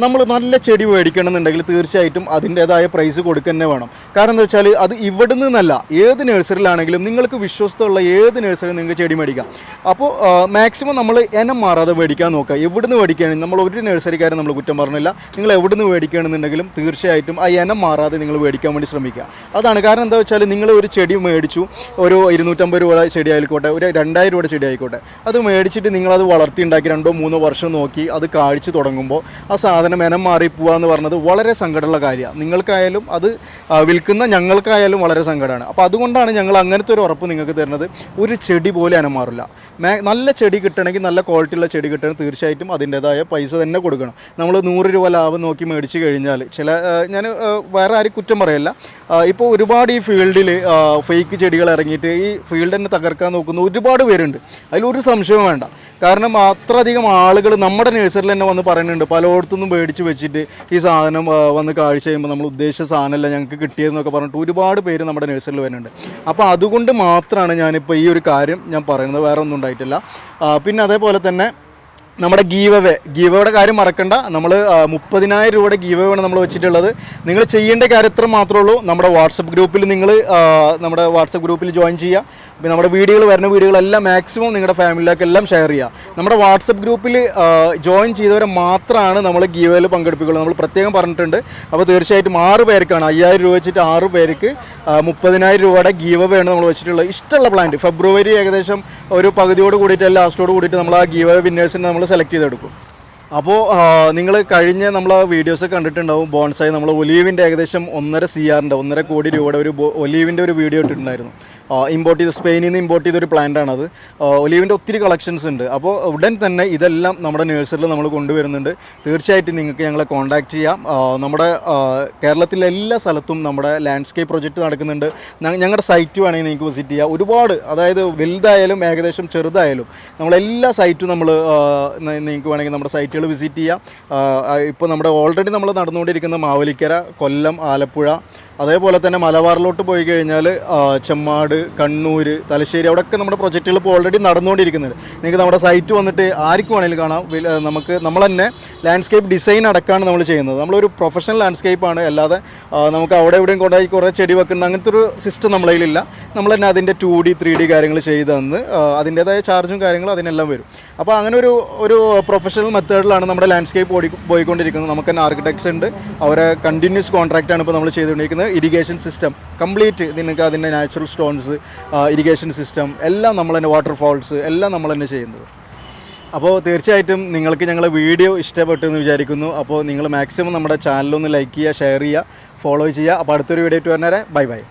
[SPEAKER 1] നമ്മൾ നല്ല ചെടി മേടിക്കണമെന്നുണ്ടെങ്കിൽ തീർച്ചയായിട്ടും അതിൻ്റേതായ പ്രൈസ് കൊടുക്കുക തന്നെ വേണം. കാരണം എന്താ വെച്ചാൽ അത് ഇവിടെ നിന്നല്ല, ഏത് നഴ്സറിയിലാണെങ്കിലും നിങ്ങൾക്ക് വിശ്വസ്തമുള്ള ഏത് നഴ്സറി നിങ്ങൾക്ക് ചെടി മേടിക്കാം. അപ്പോൾ മാക്സിമം നമ്മൾ ഇനം മാറാതെ മേടിക്കാൻ നോക്കുക. എവിടുന്ന് മേടിക്കുകയാണെങ്കിൽ നമ്മൾ ഒരു നഴ്സറിക്കാരും നമ്മൾ കുറ്റം പറഞ്ഞില്ല. നിങ്ങൾ എവിടുന്ന് മേടിക്കുകയാണെന്നുണ്ടെങ്കിലും തീർച്ചയായിട്ടും ആ ഇനം മാറാതെ നിങ്ങൾ മേടിക്കാൻ വേണ്ടി ശ്രമിക്കുക. അതാണ് കാരണം. എന്താ വെച്ചാൽ നിങ്ങൾ ഒരു ചെടി മേടിച്ചു, ഒരു 250 രൂപ ചെടി ആയിക്കോട്ടെ, ഒരു 2000 രൂപയുടെ ചെടി ആയിക്കോട്ടെ, അത് മേടിച്ചിട്ട് നിങ്ങളത് വളർത്തിയുണ്ടാക്കി 2-3 വർഷം നോക്കി അത് കാഴ്ച തുടങ്ങുമ്പോൾ ആ സാധനം ഇനം മാറി പോവുക എന്ന് പറഞ്ഞത് വളരെ സങ്കടമുള്ള കാര്യമാണ്. നിങ്ങൾക്കായാലും അത് വിൽക്കുന്ന ഞങ്ങൾക്കായാലും വളരെ സങ്കടമാണ്. അപ്പോൾ അതുകൊണ്ടാണ് ഞങ്ങൾ അങ്ങനത്തെ ഒരു ഉറപ്പ് നിങ്ങൾക്ക് തരുന്നത്. ഒരു ചെടി പോലെ ഇനം മാറില്ല. നല്ല ചെടി കിട്ടണമെങ്കിൽ, നല്ല ക്വാളിറ്റിയുള്ള ചെടി കിട്ടണമെങ്കിൽ തീർച്ചയായിട്ടും അതിൻ്റേതായ പൈസ തന്നെ കൊടുക്കണം. നമ്മൾ 100 രൂപ ലാഭം നോക്കി മേടിച്ച് കഴിഞ്ഞാൽ ഞാൻ വേറെ ആരും കുറ്റം പറയല്ല. ഇപ്പോൾ ഒരുപാട് ഈ ഫീൽഡിൽ ഫേക്ക് ചെടികൾ ഇറങ്ങിയിട്ട് ഈ ഫീൽഡ് തന്നെ തകർക്കാൻ നോക്കുന്ന ഒരുപാട് പേരുണ്ട്. അതിലൊരു സംശയവും വേണ്ട. കാരണം അത്രയധികം ആളുകൾ നമ്മുടെ നഴ്സറിയിൽ തന്നെ വന്ന് പറയുന്നുണ്ട്, പലയിടത്തുനിന്നും മേടിച്ച് വെച്ചിട്ട് ഈ സാധനം വന്ന് കാഴ്ച ചെയ്യുമ്പോൾ നമ്മൾ ഉദ്ദേശിച്ച സാധനമല്ല ഞങ്ങൾക്ക് കിട്ടിയതെന്നൊക്കെ പറഞ്ഞിട്ട് ഒരുപാട് പേര് നമ്മുടെ നഴ്സറിയിൽ വരുന്നുണ്ട്. അപ്പോൾ അതുകൊണ്ട് മാത്രമാണ് ഞാനിപ്പോൾ ഈ ഒരു കാര്യം ഞാൻ പറയുന്നത്, വേറെ ഒന്നും ഉണ്ടായിട്ടില്ല. പിന്നെ അതേപോലെ തന്നെ നമ്മുടെ ഗീവയുടെ കാര്യം മറക്കണ്ട. നമ്മൾ 30,000 രൂപയുടെ ഗീവയാണ് നമ്മൾ വെച്ചിട്ടുള്ളത്. നിങ്ങൾ ചെയ്യേണ്ട കാര്യം ഇത്ര മാത്രമേ ഉള്ളൂ. നമ്മുടെ വാട്സപ്പ് ഗ്രൂപ്പിൽ നിങ്ങൾ നമ്മുടെ വാട്സപ്പ് ഗ്രൂപ്പിൽ ജോയിൻ ചെയ്യുക. പിന്നെ നമ്മുടെ വരുന്ന വീഡിയോകളെല്ലാം മാക്സിമം നിങ്ങളുടെ ഫാമിലിയിലേക്കെല്ലാം ഷെയർ ചെയ്യുക. നമ്മുടെ വാട്സപ്പ് ഗ്രൂപ്പിൽ ജോയിൻ ചെയ്തവരെ മാത്രമാണ് നമ്മൾ ഗീവയിൽ പങ്കെടുപ്പിക്കുള്ളൂ. നമ്മൾ പ്രത്യേകം പറഞ്ഞിട്ടുണ്ട്. അപ്പോൾ തീർച്ചയായിട്ടും 6 പേർക്കാണ് 5,000 രൂപ വെച്ചിട്ട് 6 പേർക്ക് 30,000 രൂപയുടെ ഗീവയാണ് നമ്മൾ വെച്ചിട്ടുള്ളത്. ഇഷ്ടമുള്ള പ്ലാന്റ് ഫെബ്രുവരി ഏകദേശം ഒരു പകുതിയോട് കൂടിയിട്ട് ലാസ്റ്റോട് കൂടിയിട്ട് നമ്മൾ ആ ഗീവ വിന്നേഴ്സിനെ നമ്മൾ സെലക്ട് ചെയ്തെടുക്കും. അപ്പോൾ നിങ്ങൾ കഴിഞ്ഞ നമ്മൾ വീഡിയോസ് കണ്ടിട്ടുണ്ടാവും. ബോൺസായി നമ്മൾ ഒലീവിൻ്റെ ഏകദേശം 1.5 കോടി രൂപയുടെ ഒരു ഒലീവിൻ്റെ ഒരു വീഡിയോ ഇട്ടിട്ടുണ്ടായിരുന്നു. ഇമ്പോർട്ട് ചെയ്ത് സ്പെയിനിൽ നിന്ന് ഇമ്പോർട്ട് ചെയ്തൊരു പ്ലാന്റാണത്. ഒലീവിൻ്റെ ഒത്തിരി കളക്ഷൻസ് ഉണ്ട്. അപ്പോൾ ഉടൻ തന്നെ ഇതെല്ലാം നമ്മുടെ നഴ്സറിയിൽ നമ്മൾ കൊണ്ടുവരുന്നുണ്ട്. തീർച്ചയായിട്ടും നിങ്ങൾക്ക് ഞങ്ങളെ കോൺടാക്റ്റ് ചെയ്യാം. നമ്മുടെ കേരളത്തിലെ എല്ലാ സ്ഥലത്തും നമ്മുടെ ലാൻഡ്സ്കേപ്പ് പ്രൊജക്റ്റ് നടക്കുന്നുണ്ട്. ഞങ്ങളുടെ സൈറ്റ് വേണമെങ്കിൽ നിങ്ങൾക്ക് വിസിറ്റ് ചെയ്യാം. ഒരുപാട്, അതായത് വലുതായാലും ഏകദേശം ചെറുതായാലും നമ്മളെല്ലാ സൈറ്റും നമ്മൾ നിങ്ങൾക്ക് വേണമെങ്കിൽ നമ്മുടെ സൈറ്റുകൾ വിസിറ്റ് ചെയ്യാം. ഇപ്പോൾ നമ്മുടെ ഓൾറെഡി നമ്മൾ നടന്നുകൊണ്ടിരിക്കുന്ന മാവേലിക്കര, കൊല്ലം, ആലപ്പുഴ, അതേപോലെ തന്നെ മലബാറിലോട്ട് പോയി കഴിഞ്ഞാൽ ചെമ്മാട്, കണ്ണൂർ, തലശ്ശേരി, അവിടെയൊക്കെ നമ്മുടെ പ്രൊജക്റ്റുകൾ ഇപ്പോൾ ഓൾറെഡി നടന്നുകൊണ്ടിരിക്കുന്നുണ്ട്. നിങ്ങൾക്ക് നമ്മുടെ സൈറ്റ് വന്നിട്ട് ആർക്കും വേണമെങ്കിലും കാണാം. നമ്മൾ തന്നെ ലാൻഡ്സ്കേപ്പ് ഡിസൈൻ അടക്കമാണ് നമ്മൾ ചെയ്യുന്നത്. നമ്മളൊരു പ്രൊഫഷണൽ ലാൻഡ്സ്കേപ്പാണ്. അല്ലാതെ നമുക്ക് അവിടെ എവിടെയും കൊണ്ടുപോയി കുറേ ചെടി വെക്കുന്ന അങ്ങനത്തെ ഒരു സിസ്റ്റം നമ്മളെ കയ്യിലില്ല. നമ്മൾ തന്നെ അതിൻ്റെ 2D 3D കാര്യങ്ങൾ ചെയ്ത് തന്ന് അതിൻ്റേതായ ചാർജും കാര്യങ്ങളും അതിനെല്ലാം വരും. അപ്പോൾ അങ്ങനെ ഒരു പ്രൊഫഷണൽ മെത്തേഡിലാണ് നമ്മുടെ ലാൻഡ്സ്കേപ്പ് പോയിക്കൊണ്ടിരിക്കുന്നത്. നമുക്ക് തന്നെ ആർക്കിടെക്ട്സ് ഉണ്ട്. അവരെ കണ്ടിന്യൂസ് കോൺട്രാക്റ്റാണ് ഇപ്പോൾ നമ്മൾ ചെയ്തുകൊണ്ടിരിക്കുന്നത്. ഇറിഗേഷൻ സിസ്റ്റം കംപ്ലീറ്റ് നിങ്ങൾക്ക് അതിൻ്റെ നാച്ചുറൽ സ്റ്റോൺസ്, ഇറിഗേഷൻ സിസ്റ്റം എല്ലാം നമ്മൾ തന്നെ, വാട്ടർഫോൾസ് എല്ലാം നമ്മൾ തന്നെ ചെയ്യുന്നത്. അപ്പോൾ തീർച്ചയായിട്ടും നിങ്ങൾക്ക് ഞങ്ങളെ വീഡിയോ ഇഷ്ടപ്പെട്ടു എന്ന് വിചാരിക്കുന്നു. അപ്പോൾ നിങ്ങൾ മാക്സിമം നമ്മുടെ ചാനലൊന്ന് ലൈക്ക് ചെയ്യുക, ഷെയർ ചെയ്യുക, ഫോളോ ചെയ്യുക. അപ്പോൾ അടുത്തൊരു വീഡിയോ ആയിട്ട് വരുന്നവരെ ബൈ.